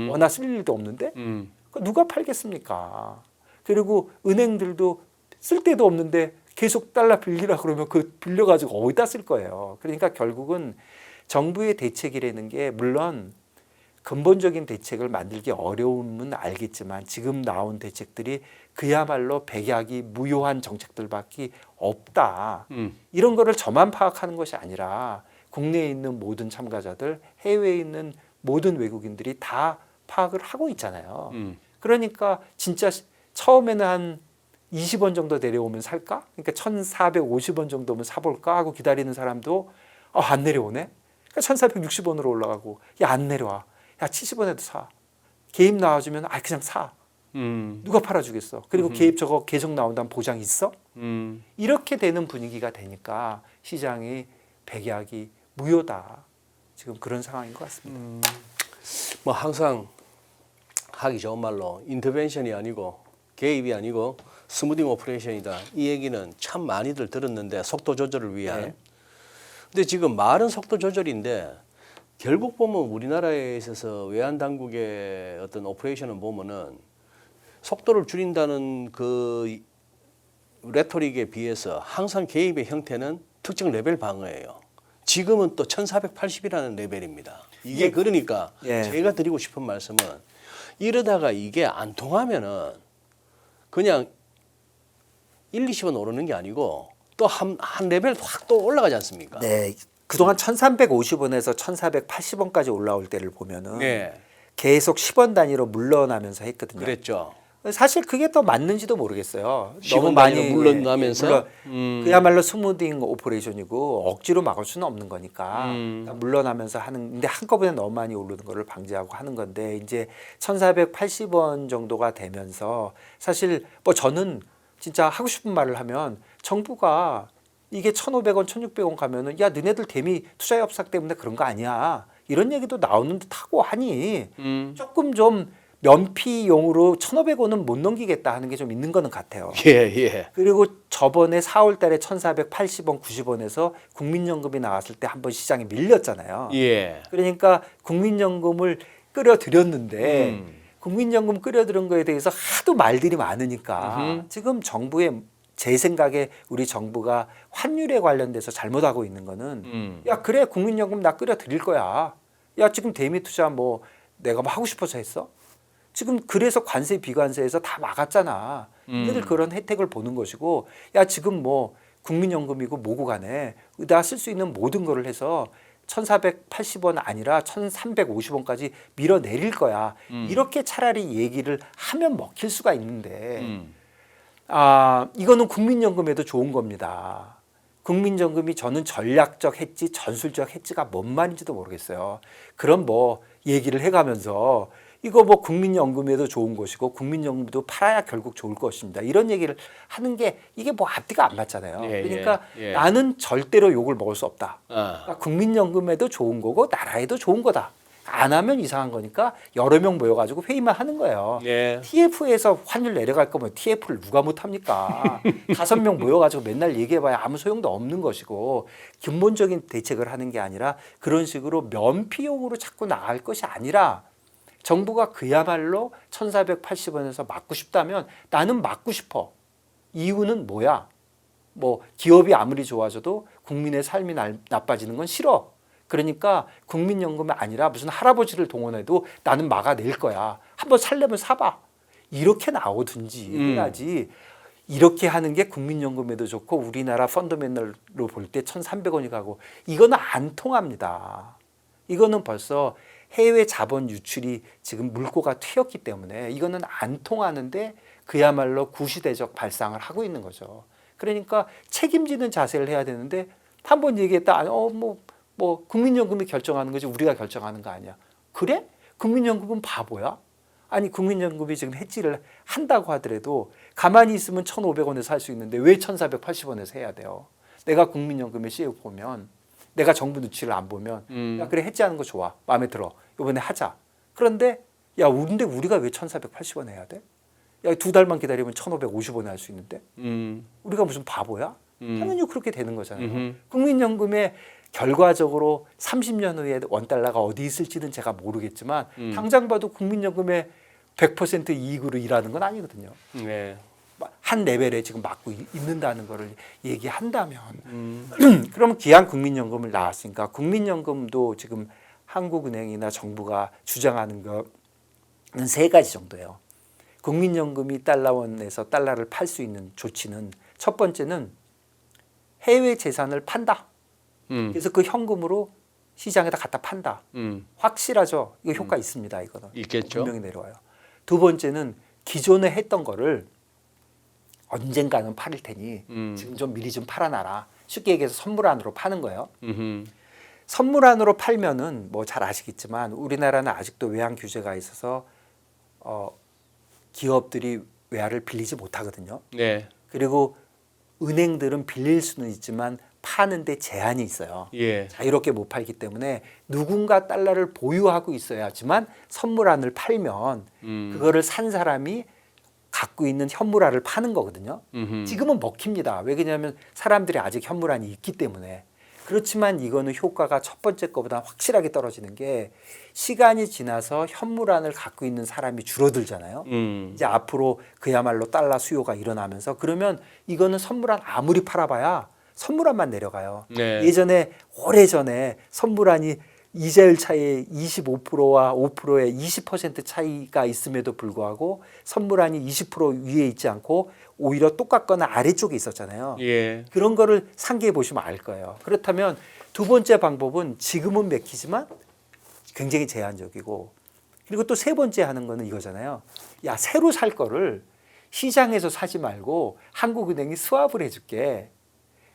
워낙 쓸 일도 없는데 누가 팔겠습니까? 그리고 은행들도 쓸 데도 없는데 계속 달러 빌리라 그러면 그 빌려가지고 어디다 쓸 거예요. 그러니까 결국은 정부의 대책이라는 게 물론 근본적인 대책을 만들기 어려움은 알겠지만 지금 나온 대책들이 그야말로 백약이 무효한 정책들밖에 없다. 이런 거를 저만 파악하는 것이 아니라 국내에 있는 모든 참가자들, 해외에 있는 모든 외국인들이 다 파악을 하고 있잖아요. 그러니까 진짜 처음에는 한 20원 정도 내려오면 살까? 그러니까 1,450원 정도면 사볼까 하고 기다리는 사람도 안 내려오네? 그러니까 1,460원으로 올라가고 야 안 내려와. 야 70원에도 사. 개입 나와주면 그냥 사. 누가 팔아주겠어. 그리고 개입 저거 계속 나온다는 보장 있어? 이렇게 되는 분위기가 되니까 시장이 백약이 무효다. 지금 그런 상황인 것 같습니다. 뭐 항상 하기 좋은 말로 인터벤션이 아니고 개입이 아니고 스무딩 오퍼레이션이다. 이 얘기는 참 많이들 들었는데 속도 조절을 위한. 네. 근데 지금 말은 속도 조절인데 결국 보면 우리나라에 있어서 외환 당국의 어떤 오퍼레이션을 보면은 속도를 줄인다는 그 레토릭에 비해서 항상 개입의 형태는 특정 레벨 방어예요. 지금은 또 1480이라는 레벨입니다. 이게 그러니까 예. 제가 드리고 싶은 말씀은 이러다가 이게 안 통하면은 그냥 1, 20원 오르는 게 아니고 또 한 레벨 확 또 올라가지 않습니까? 네. 그동안 1,350원에서 1,480원까지 올라올 때를 보면은 네. 계속 10원 단위로 물러나면서 했거든요. 그랬죠. 사실 그게 더 맞는지도 모르겠어요. 10원 단위로 물러나면서? 그야말로 스무딩 오퍼레이션이고 억지로 막을 수는 없는 거니까 물러나면서 하는. 근데 한꺼번에 너무 많이 오르는 거를 방지하고 하는 건데 이제 1,480원 정도가 되면서 사실 뭐 저는 진짜 하고 싶은 말을 하면 정부가 이게 1,500원, 1,600원 가면은 야 너네들 대미 투자 협상 때문에 그런 거 아니야. 이런 얘기도 나오는 듯하고 하니 조금 좀 면피용으로 1,500원은 못 넘기겠다 하는 게 좀 있는 거는 같아요. 예. 그리고 저번에 4월 달에 1,480원, 90원에서 국민연금이 나왔을 때 한번 시장이 밀렸잖아요. 예. 그러니까 국민연금을 끌어들였는데 국민연금 끌어들인 거에 대해서 하도 말들이 많으니까 지금 정부의 제 생각에 우리 정부가 환율에 관련돼서 잘못하고 있는 거는 야 그래 국민연금 나 끌어들일 거야. 야 지금 대미 투자 뭐 내가 뭐 하고 싶어서 했어? 지금 그래서 관세 비관세에서 다 막았잖아. 얘들 그런 혜택을 보는 것이고 야 지금 뭐 국민연금이고 뭐고 간에 나 쓸 수 있는 모든 거를 해서 1,480원 아니라 1,350원까지 밀어내릴 거야. 이렇게 차라리 얘기를 하면 먹힐 수가 있는데 이거는 국민연금에도 좋은 겁니다. 국민연금이 저는 전략적 해지, 전술적 해지가 뭔 말인지도 모르겠어요. 그럼 뭐 얘기를 해가면서 이거 뭐 국민연금에도 좋은 것이고 국민연금도 팔아야 결국 좋을 것입니다. 이런 얘기를 하는 게 이게 뭐 앞뒤가 안 맞잖아요. 그러니까 나는 절대로 욕을 먹을 수 없다. 그러니까 국민연금에도 좋은 거고 나라에도 좋은 거다. 안 하면 이상한 거니까 여러 명 모여가지고 회의만 하는 거예요. 예. TF에서 환율 내려갈 거면 TF를 누가 못합니까? 5명 모여가지고 맨날 얘기해봐야 아무 소용도 없는 것이고 근본적인 대책을 하는 게 아니라 그런 식으로 면피용으로 자꾸 나갈 것이 아니라 정부가 그야말로 1,480원에서 막고 싶다면 나는 막고 싶어. 이유는 뭐야? 뭐 기업이 아무리 좋아져도 국민의 삶이 나빠지는 건 싫어. 그러니까 국민연금이 아니라 무슨 할아버지를 동원해도 나는 막아낼 거야. 한번 살려면 사봐. 이렇게 나오든지 해야지. 이렇게 하는 게 국민연금에도 좋고 우리나라 펀더멘털로 볼 때 1,300원이 가고 이거는 안 통합니다. 이거는 벌써 해외 자본 유출이 지금 물꼬가 튀었기 때문에 이거는 안 통하는데 그야말로 구시대적 발상을 하고 있는 거죠. 그러니까 책임지는 자세를 해야 되는데 한번 얘기했다. 뭐 국민연금이 결정하는 거지 우리가 결정하는 거 아니야. 그래? 국민연금은 바보야? 아니 국민연금이 지금 해지를 한다고 하더라도 가만히 있으면 1,500원에서 할 수 있는데 왜 1,480원에서 해야 돼요? 내가 국민연금에 CF 보면 내가 정부 눈치를 안 보면 야 그래 해지하는 거 좋아. 마음에 들어. 이번에 하자. 그런데 야 근데 우리가 왜 1,480원 해야 돼? 야 2달만 기다리면 1,550원에 할 수 있는데 우리가 무슨 바보야? 당연히 그렇게 되는 거잖아요. 국민연금에 결과적으로 30년 후에 원달러가 어디 있을지는 제가 모르겠지만 당장 봐도 국민연금에 100% 이익으로 일하는 건 아니거든요. 네. 한 레벨에 지금 맡고 있는다는 거를 얘기한다면 그러면 기한 국민연금을 나왔으니까 국민연금도 지금 한국은행이나 정부가 주장하는 거는 3가지 정도예요. 국민연금이 달러원에서 달러를 팔 수 있는 조치는 첫 번째는 해외 재산을 판다. 그래서 그 현금으로 시장에다 갖다 판다. 확실하죠. 이거 효과 있습니다. 이거는 있겠죠. 분명히 내려와요. 두 번째는 기존에 했던 거를 언젠가는 팔을 테니 지금 좀 미리 좀 팔아놔라. 쉽게 얘기해서 선물안으로 파는 거예요. 선물안으로 팔면은 뭐 잘 아시겠지만 우리나라는 아직도 외환 규제가 있어서 기업들이 외화를 빌리지 못하거든요. 네. 그리고 은행들은 빌릴 수는 있지만 파는데 제한이 있어요. 예. 자유롭게 못 팔기 때문에 누군가 달러를 보유하고 있어야지만 선물안을 팔면 그거를 산 사람이 갖고 있는 현물화를 파는 거거든요. 지금은 먹힙니다. 왜 그러냐면 사람들이 아직 현물안이 있기 때문에. 그렇지만 이거는 효과가 첫 번째 거보다 확실하게 떨어지는 게 시간이 지나서 현물안을 갖고 있는 사람이 줄어들잖아요. 이제 앞으로 그야말로 달러 수요가 일어나면서 그러면 이거는 선물안 아무리 팔아봐야 선물안만 내려가요. 네. 예전에 오래전에 선물안이 이자율 차이 25%와 5%의 20% 차이가 있음에도 불구하고 선물안이 20% 위에 있지 않고 오히려 똑같거나 아래쪽에 있었잖아요. 예. 그런 거를 상기해 보시면 알 거예요. 그렇다면 두 번째 방법은 지금은 맥히지만 굉장히 제한적이고 그리고 또 세 번째 하는 거는 이거잖아요. 야 새로 살 거를 시장에서 사지 말고 한국은행이 스왑을 해줄게.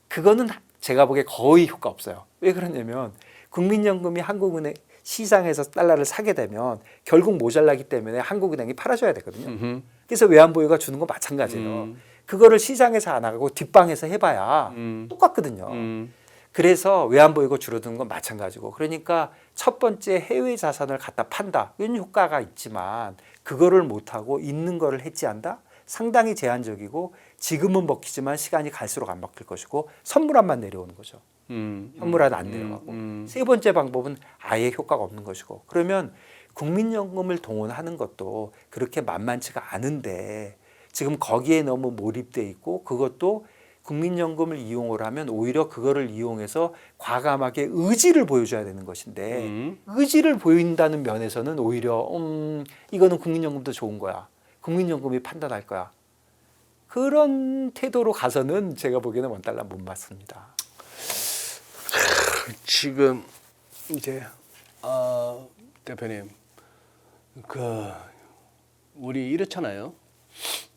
그거는 제가 보기에 거의 효과 없어요. 왜 그러냐면 국민연금이 한국은행 시장에서 달러를 사게 되면 결국 모자라기 때문에 한국은행이 팔아줘야 되거든요. 그래서 외환보유가 주는 거 마찬가지예요. 그거를 시장에서 안 하고 뒷방에서 해봐야 똑같거든요. 그래서 외환보유가 줄어드는 건 마찬가지고 그러니까 첫 번째 해외 자산을 갖다 판다. 이런 효과가 있지만 그거를 못하고 있는 거를 해지한다? 상당히 제한적이고 지금은 먹히지만 시간이 갈수록 안 먹힐 것이고 선물안만 내려오는 거죠. 현물안 안 내려가고 세 번째 방법은 아예 효과가 없는 것이고 그러면 국민연금을 동원하는 것도 그렇게 만만치가 않은데 지금 거기에 너무 몰입돼 있고 그것도 국민연금을 이용을 하면 오히려 그거를 이용해서 과감하게 의지를 보여줘야 되는 것인데 의지를 보인다는 면에서는 오히려 이거는 국민연금도 좋은 거야. 국민연금이 판단할 거야. 그런 태도로 가서는 제가 보기에는 원달러 못 맞습니다. 지금 이제 대표님 우리 이렇잖아요.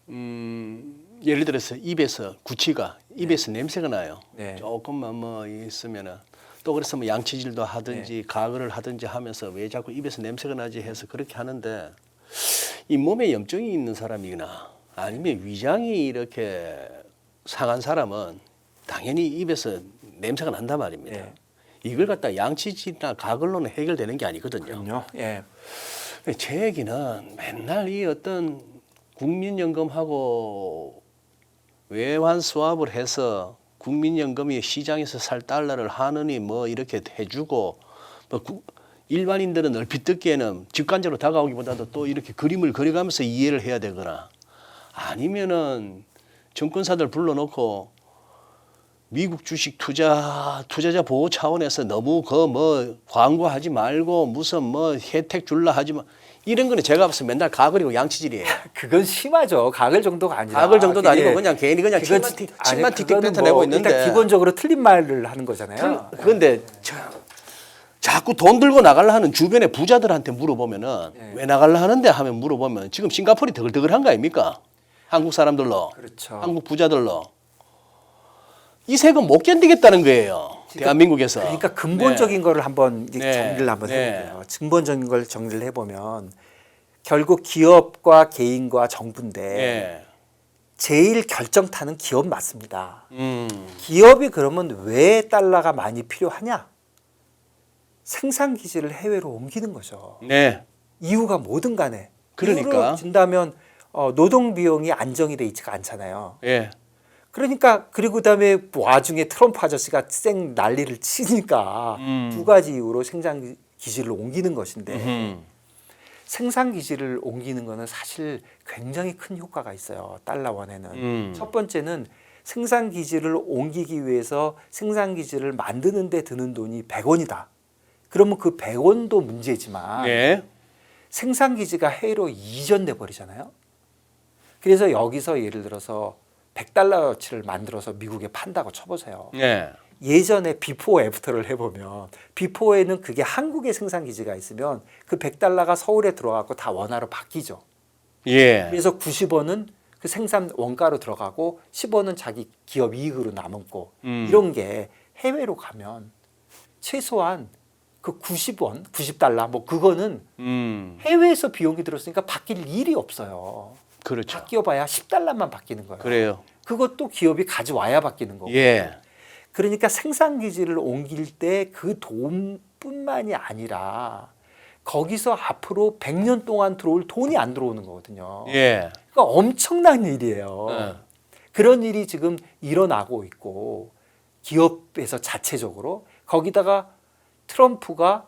예를 들어서 입에서 구취가 입에서 냄새가 나요. 네. 조금만 뭐 있으면은 또 그래서 뭐 양치질도 하든지 가글을 하든지 하면서 왜 자꾸 입에서 냄새가 나지 해서 그렇게 하는데 이 몸에 염증이 있는 사람이거나 아니면 위장이 이렇게 상한 사람은 당연히 입에서 냄새가 난단 말입니다. 네. 이걸 갖다 양치질이나 가글로는 해결되는 게 아니거든요. 그럼요. 예. 제 얘기는 맨날 이 어떤 국민연금하고 외환 수합을 해서 국민연금이 시장에서 살 달러를 하느니 뭐 이렇게 해주고 뭐 일반인들은 얼핏 듣기에는 직관적으로 다가오기보다도 또 이렇게 그림을 그려가면서 이해를 해야 되거나 아니면은 정권사들 불러놓고 미국 주식 투자자 보호 차원에서 너무 그 뭐 광고하지 말고 무슨 뭐 혜택 줄라 하지 마 이런 거는 제가 봤을 때 맨날 가글이고 양치질이에요. 그건 심하죠. 가글 정도가 아니라. 가글 정도도 그게 아니고 그냥 괜히 그냥 침만 틱틱 뱉어내고 있는데. 일단 기본적으로 틀린 말을 하는 거잖아요. 그런데 자꾸 돈 들고 나가려 하는 주변의 부자들한테 물어보면은 왜 나가려 하는데 하면 물어보면 지금 싱가포르이 더글더글한 거 아닙니까? 한국 사람들로, 그렇죠. 한국 부자들로 이 세금 못 견디겠다는 거예요. 대한민국에서. 그러니까 근본적인 거를 한번 네. 정리를 한번 네. 해볼게요. 근본적인 걸 정리를 해보면 결국 기업과 개인과 정부인데 예. 제일 결정타는 기업 맞습니다. 기업이 그러면 왜 달러가 많이 필요하냐? 생산 기지를 해외로 옮기는 거죠. 네. 이유가 뭐든 간에. 그러니까. 이유를 준다면 노동 비용이 안정이 돼 있지가 않잖아요. 예. 그러니까 그리고 그다음에 와중에 트럼프 아저씨가 쌩 난리를 치니까 두 가지 이유로 생산 기지를 옮기는 것인데 생산 기지를 옮기는 거는 사실 굉장히 큰 효과가 있어요. 달러 원에는. 첫 번째는 생산 기지를 옮기기 위해서 생산 기지를 만드는 데 드는 돈이 100원이다. 그러면 그 100원도 문제지만 예. 생산 기지가 해외로 이전돼 버리잖아요. 그래서 여기서 예를 들어서 100달러어치를 만들어서 미국에 판다고 쳐보세요. 예. 예전에 비포 애프터를 해보면 비포에는 그게 한국에 생산 기지가 있으면 그 100달러가 서울에 들어가고 다 원화로 바뀌죠. 예. 그래서 90원은 그 생산 원가로 들어가고 10원은 자기 기업 이익으로 남고 이런 게 해외로 가면 최소한 그 90원, 90달러 뭐 그거는 해외에서 비용이 들었으니까 바뀔 일이 없어요. 그렇죠. 바뀌어봐야 10달러만 바뀌는 거예요. 그래요. 그것도 기업이 가져와야 바뀌는 거고. 예. 그러니까 생산 기지를 옮길 때 그 돈뿐만이 아니라 거기서 앞으로 100년 동안 들어올 돈이 안 들어오는 거거든요. 예. 그러니까 엄청난 일이에요. 네. 그런 일이 지금 일어나고 있고 기업에서 자체적으로 거기다가 트럼프가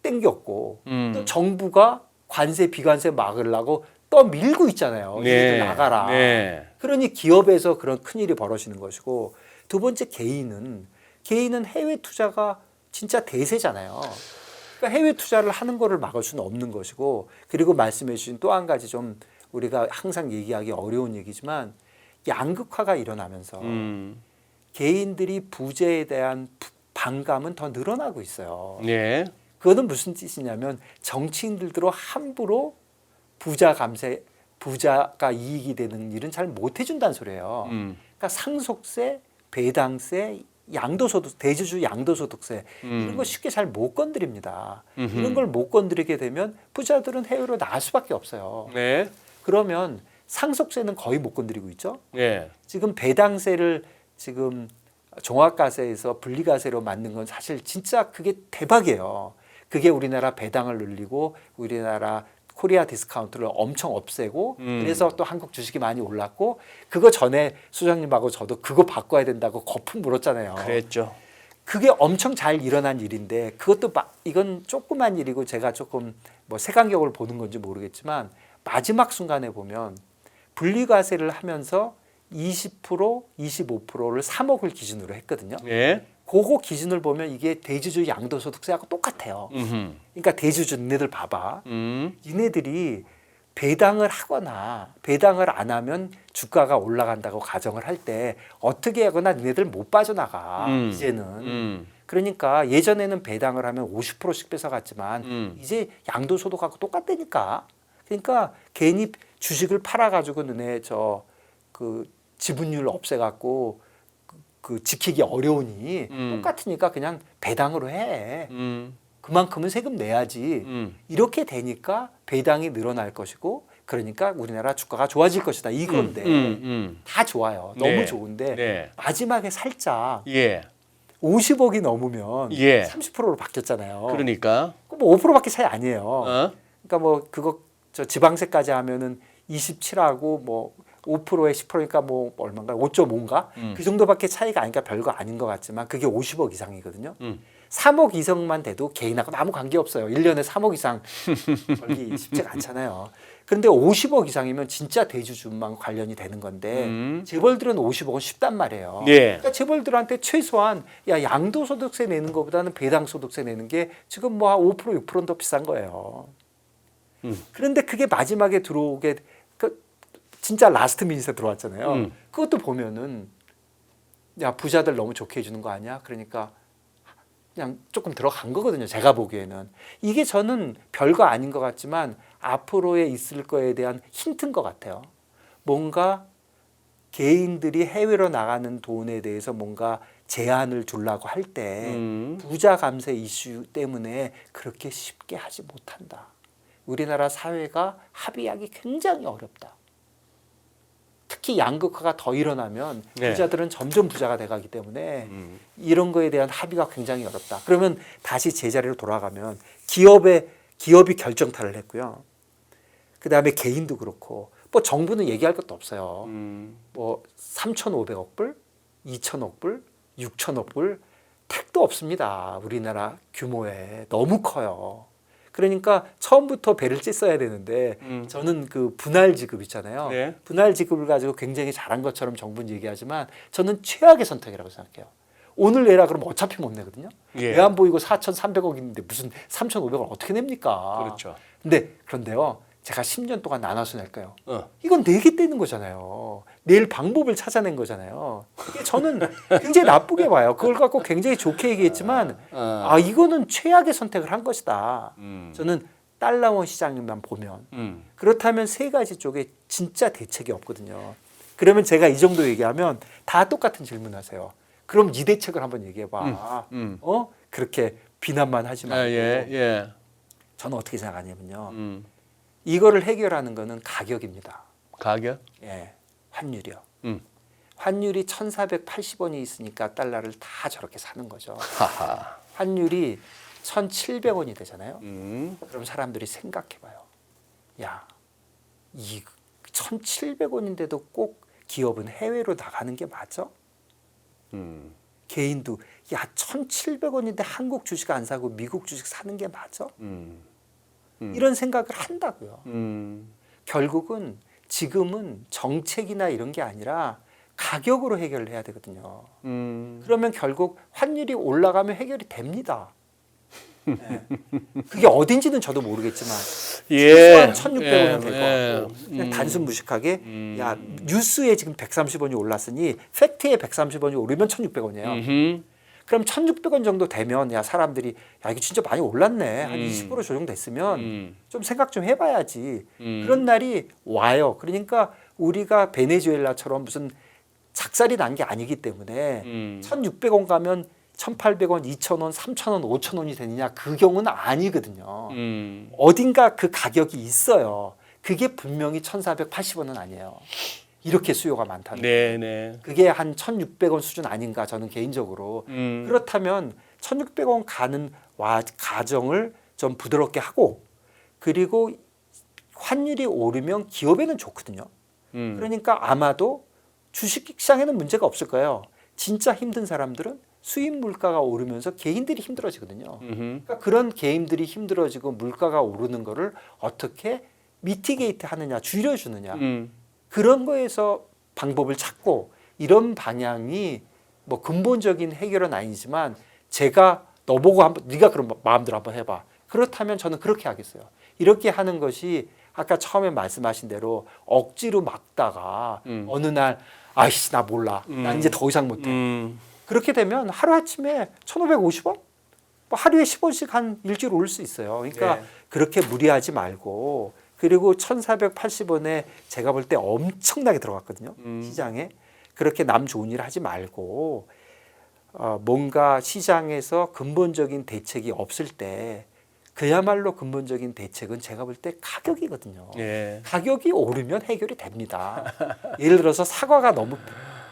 땡겼고 또 정부가 관세 비관세 막으려고 떠밀고 있잖아요. 네. 나가라. 네. 그러니 기업에서 그런 큰일이 벌어지는 것이고 두 번째 개인은 해외 투자가 진짜 대세잖아요. 그러니까 해외 투자를 하는 거를 막을 수는 없는 것이고 그리고 말씀해 주신 또 한 가지 좀 우리가 항상 얘기하기 어려운 얘기지만 양극화가 일어나면서 개인들이 부재에 대한 반감은 더 늘어나고 있어요. 예. 그거는 무슨 뜻이냐면 정치인들도 함부로 부자가 이익이 되는 일은 잘 못 해준다는 소리예요. 그러니까 상속세, 배당세, 양도소득, 대주주 양도소득세 이런 거 쉽게 잘 못 건드립니다. 이런 걸 못 건드리게 되면 부자들은 해외로 나갈 수밖에 없어요. 네. 그러면 상속세는 거의 못 건드리고 있죠. 예. 지금 배당세를 지금 종합과세에서 분리과세로 만든 건 사실 진짜 그게 대박이에요. 그게 우리나라 배당을 늘리고 우리나라 코리아 디스카운트를 엄청 없애고 그래서 또 한국 주식이 많이 올랐고 그거 전에 수장님하고 저도 그거 바꿔야 된다고 거품 물었잖아요. 그랬죠. 그게 엄청 잘 일어난 일인데 그것도 이건 조그만 일이고 제가 조금 뭐 색안경을 보는 건지 모르겠지만 마지막 순간에 보면 분리과세를 하면서 20%, 25%를 3억을 기준으로 했거든요. 예. 그거 기준을 보면 이게 대주주 양도소득세하고 똑같아요. 그러니까 대주주 니네들 봐봐. 니네들이 배당을 하거나 배당을 안 하면 주가가 올라간다고 가정을 할 때 어떻게 하거나 니네들 못 빠져나가 이제는. 그러니까 예전에는 배당을 하면 50%씩 뺏어갔지만 이제 양도소득하고 똑같다니까. 그러니까 괜히 주식을 팔아가지고 너네 그 지분율 없애갖고 그 지키기 어려우니 똑같으니까 그냥 배당으로 해. 그만큼은 세금 내야지. 이렇게 되니까 배당이 늘어날 것이고 그러니까 우리나라 주가가 좋아질 것이다. 이건데 다 좋아요. 너무 네. 좋은데 네. 마지막에 살짝 예. 50억이 넘으면 예. 30%로 바뀌었잖아요. 그러니까 뭐 5%밖에 차이 아니에요. 어? 그러니까 뭐 그거 저 지방세까지 하면은 27하고 뭐 5%에 10%니까 뭐 얼마인가 5.5인가 그 정도밖에 차이가 아니까 별거 아닌 것 같지만 그게 50억 이상이거든요. 3억 이상만 돼도 개인하고 아무 관계 없어요. 1년에 3억 이상 벌기 쉽지가 않잖아요. 그런데 50억 이상이면 진짜 대주주만 관련이 되는 건데 재벌들은 50억은 쉽단 말이에요. 예. 그러니까 재벌들한테 최소한 야 양도소득세 내는 것보다는 배당소득세 내는 게 지금 뭐 5% 6%는 더 비싼 거예요. 그런데 그게 마지막에 들어오게 그 진짜 라스트 미닛에 들어왔잖아요. 그것도 보면은 야 부자들 너무 좋게 해주는 거 아니야? 그러니까 그냥 조금 들어간 거거든요. 제가 보기에는 이게 저는 별거 아닌 것 같지만 앞으로에 있을 거에 대한 힌트인 것 같아요. 뭔가 개인들이 해외로 나가는 돈에 대해서 뭔가 제한을 두려고 할 때 부자 감세 이슈 때문에 그렇게 쉽게 하지 못한다. 우리나라 사회가 합의하기 굉장히 어렵다. 특히 양극화가 더 일어나면 네. 부자들은 점점 부자가 돼가기 때문에 이런 거에 대한 합의가 굉장히 어렵다. 그러면 다시 제자리로 돌아가면 기업이 결정타를 했고요. 그 다음에 개인도 그렇고 뭐 정부는 얘기할 것도 없어요. 뭐 3,500억 불, 2,000억 불, 6,000억 불 택도 없습니다. 우리나라 규모에 너무 커요. 그러니까 처음부터 배를 찢어야 되는데 저는 그 분할 지급 있잖아요. 네. 분할 지급을 가지고 굉장히 잘한 것처럼 정부는 얘기하지만 저는 최악의 선택이라고 생각해요. 오늘 내라 그러면 어차피 못 내거든요. 예. 왜 안 보이고 4,300억인데 무슨 3,500억 어떻게 냅니까? 그렇죠. 그런데요. 제가 10년 동안 나눠서 낼까요? 어. 이건 내겠다는 거잖아요. 낼 방법을 찾아낸 거잖아요. 이게 저는 굉장히 나쁘게 봐요. 그걸 갖고 굉장히 좋게 얘기했지만 이거는 최악의 선택을 한 것이다. 저는 달러원 시장만 보면 그렇다면 세 가지 쪽에 진짜 대책이 없거든요. 그러면 제가 이 정도 얘기하면 다 똑같은 질문하세요. 그럼 이 대책을 한번 얘기해봐. 그렇게 비난만 하지 말고. 예. 저는 어떻게 생각하냐면요. 이거를 해결하는 거는 가격입니다. 가격? 예, 환율이요. 음. 환율이 1,480원이 있으니까 달러를 다 저렇게 사는 거죠. 하하. 환율이 1,700원이 되잖아요. 음. 그럼 사람들이 생각해봐요. 야, 이 1,700원인데도 꼭 기업은 해외로 나가는 게 맞아? 개인도 야 1,700원인데 한국 주식 안 사고 미국 주식 사는 게 맞아? 이런 생각을 한다고요. 결국은 지금은 정책이나 이런 게 아니라 가격으로 해결을 해야 되거든요. 그러면 결국 환율이 올라가면 해결이 됩니다. 네. 그게 어딘지는 저도 모르겠지만 최소한 1,600원은 될 것 같고 그냥 단순 무식하게 야 뉴스에 지금 130원이 올랐으니 팩트에 130원이 오르면 1,600원이에요. 그럼 1,600원 정도 되면 야 사람들이 야 이게 진짜 많이 올랐네 한 20% 조정됐으면 좀 생각 좀 해봐야지 그런 날이 와요. 그러니까 우리가 베네수엘라처럼 무슨 작살이 난 게 아니기 때문에 1,600원 가면 1,800원, 2,000원, 3,000원, 5,000원이 되느냐 그 경우는 아니거든요. 어딘가 그 가격이 있어요. 그게 분명히 1,480원은 아니에요. 이렇게 수요가 많다는 거예요. 네. 그게 한 1,600원 수준 아닌가 저는 개인적으로. 그렇다면 1,600원 가는 가정을 좀 부드럽게 하고 그리고 환율이 오르면 기업에는 좋거든요. 그러니까 아마도 주식시장에는 문제가 없을 거예요. 진짜 힘든 사람들은 수입 물가가 오르면서 개인들이 힘들어지거든요. 그러니까 그런 개인들이 힘들어지고 물가가 오르는 거를 어떻게 미티게이트 하느냐, 줄여주느냐. 그런 거에서 방법을 찾고 이런 방향이 뭐 근본적인 해결은 아니지만 제가 너보고 한번 네가 그럼 마음대로 한번 해봐. 그렇다면 저는 그렇게 하겠어요. 이렇게 하는 것이 아까 처음에 말씀하신 대로 억지로 막다가 어느 날 아이씨 나 몰라. 나 이제 더 이상 못해. 그렇게 되면 하루아침에 1,550원? 뭐 하루에 10원씩 한 일주일 오를 수 있어요. 그러니까 그렇게 무리하지 말고 그리고 1,480원에 제가 볼 때 엄청나게 들어갔거든요. 시장에. 그렇게 남 좋은 일 하지 말고 뭔가 시장에서 근본적인 대책이 없을 때 그야말로 근본적인 대책은 제가 볼 때 가격이거든요. 가격이 오르면 해결이 됩니다. 예를 들어서 사과가 너무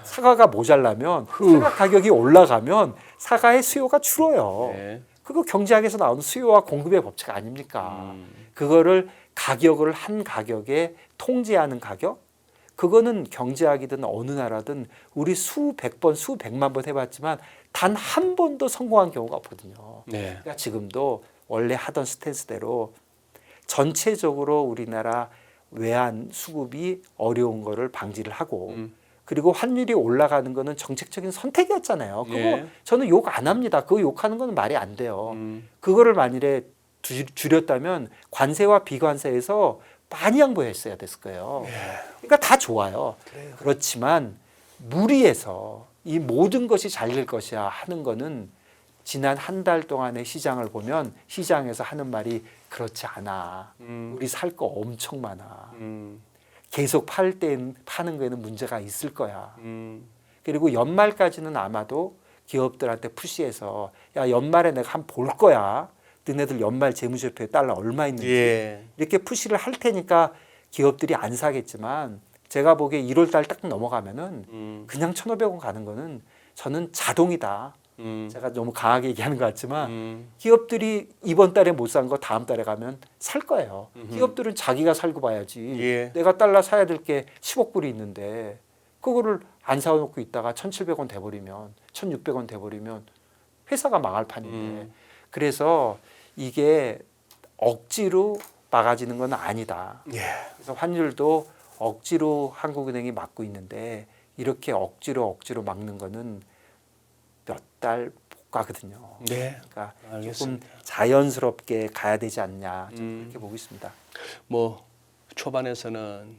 사과가 모자라면 사과 가격이 올라가면 사과의 수요가 줄어요. 네. 그거 경제학에서 나오는 수요와 공급의 법칙 아닙니까? 그거를 가격을 한 가격에 통제하는 가격? 그거는 경제학이든 어느 나라든 우리 수백 번, 수백만 번 해봤지만 단 한 번도 성공한 경우가 없거든요. 네. 그러니까 지금도 원래 하던 스탠스대로 전체적으로 우리나라 외환 수급이 어려운 거를 방지를 하고 그리고 환율이 올라가는 거는 정책적인 선택이었잖아요. 그거 네. 저는 욕 안 합니다. 그거 욕하는 건 말이 안 돼요. 그거를 만일에 줄였다면 관세와 비관세에서 많이 양보했어야 됐을 거예요. 그러니까 다 좋아요. 그렇지만 무리해서 이 모든 것이 잘 될 것이야 하는 거는 지난 한 달 동안의 시장을 보면 시장에서 하는 말이 그렇지 않아. 우리 살 거 엄청 많아. 계속 파는 거에는 문제가 있을 거야. 그리고 연말까지는 아마도 기업들한테 푸시해서 야 연말에 내가 한번 볼 거야. 너네들 연말 재무제표에 달러 얼마 있는지 예. 이렇게 푸시를 할 테니까 기업들이 안 사겠지만 제가 보기에 1월 달 딱 넘어가면은 그냥 1,500원 가는 거는 저는 자동이다. 제가 너무 강하게 얘기하는 것 같지만 기업들이 이번 달에 못 산 거 다음 달에 가면 살 거예요. 기업들은 자기가 살고 봐야지. 예. 내가 달러 사야 될 게 10억 불이 있는데 그거를 안 사놓고 있다가 1,700원 돼버리면 1,600원 돼버리면 회사가 망할 판인데 그래서 이게 억지로 막아지는 건 아니다. 예. 그래서 환율도 억지로 한국은행이 막고 있는데 이렇게 억지로 막는 거는 몇 달 못 가거든요. 네. 그러니까 조금 알겠습니다. 자연스럽게 가야 되지 않냐 저는 그렇게 보고 있습니다. 뭐 초반에서는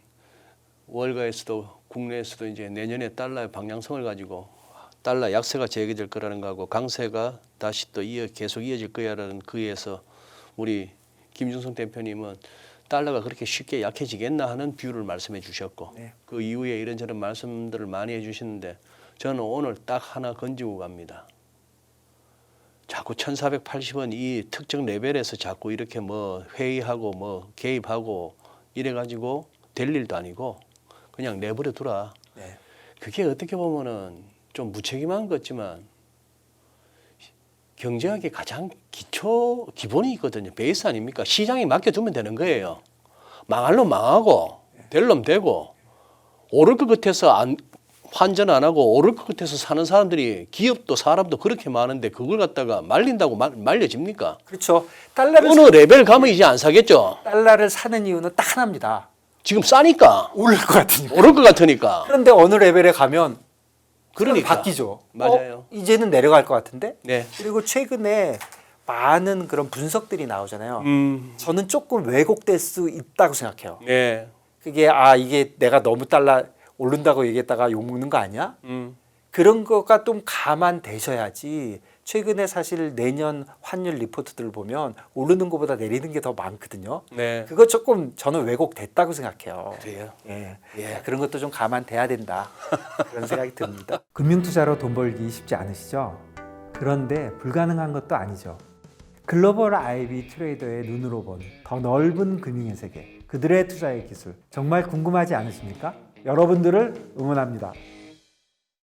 월가에서도 국내에서도 이제 내년에 달러의 방향성을 가지고 달러 약세가 재개될 거라는 거하고 강세가 다시 또 계속 이어질 거야라는 거에서 우리 김준성 대표님은 달러가 그렇게 쉽게 약해지겠나 하는 뷰를 말씀해 주셨고 네. 그 이후에 이런저런 말씀들을 많이 해주시는데 저는 오늘 딱 하나 건지고 갑니다. 자꾸 1,480원 이 특정 레벨에서 자꾸 이렇게 뭐 회의하고 뭐 개입하고 이래가지고 될 일도 아니고 그냥 내버려 두라. 네. 그게 어떻게 보면은 좀 무책임한 것 같지만 경제학의 가장 기본이 있거든요. 베이스 아닙니까? 시장에 맡겨두면 되는 거예요. 망할 놈 망하고 될 놈 되고 오를 것 같아서 환전 안 하고 오를 것 같아서 사는 사람들이 기업도 사람도 그렇게 많은데 그걸 갖다가 말린다고 말려집니까? 그렇죠. 달러를 어느 레벨 가면 이제 안 사겠죠. 달러를 사는 이유는 딱 하나입니다. 지금 싸니까 오를 것 같으니까. 오를 것 같으니까. 그런데 어느 레벨에 가면 그러니까 바뀌죠. 맞아요. 이제는 내려갈 것 같은데. 네. 그리고 최근에 많은 그런 분석들이 나오잖아요. 음. 저는 조금 왜곡될 수 있다고 생각해요. 네. 그게 이게 내가 너무 달러 오른다고 얘기했다가 욕먹는 거 아니야? 음. 그런 거가 좀 감안되셔야지. 최근에 사실 내년 환율 리포트들을 보면 오르는 것보다 내리는 게 더 많거든요. 네. 그거 조금 저는 왜곡됐다고 생각해요. 그래요. 예. 예. 그런 것도 좀 감안돼야 된다. 그런 생각이 듭니다. 금융투자로 돈 벌기 쉽지 않으시죠? 그런데 불가능한 것도 아니죠. 글로벌 IB 트레이더의 눈으로 본 더 넓은 금융의 세계, 그들의 투자의 기술 정말 궁금하지 않으십니까? 여러분들을 응원합니다.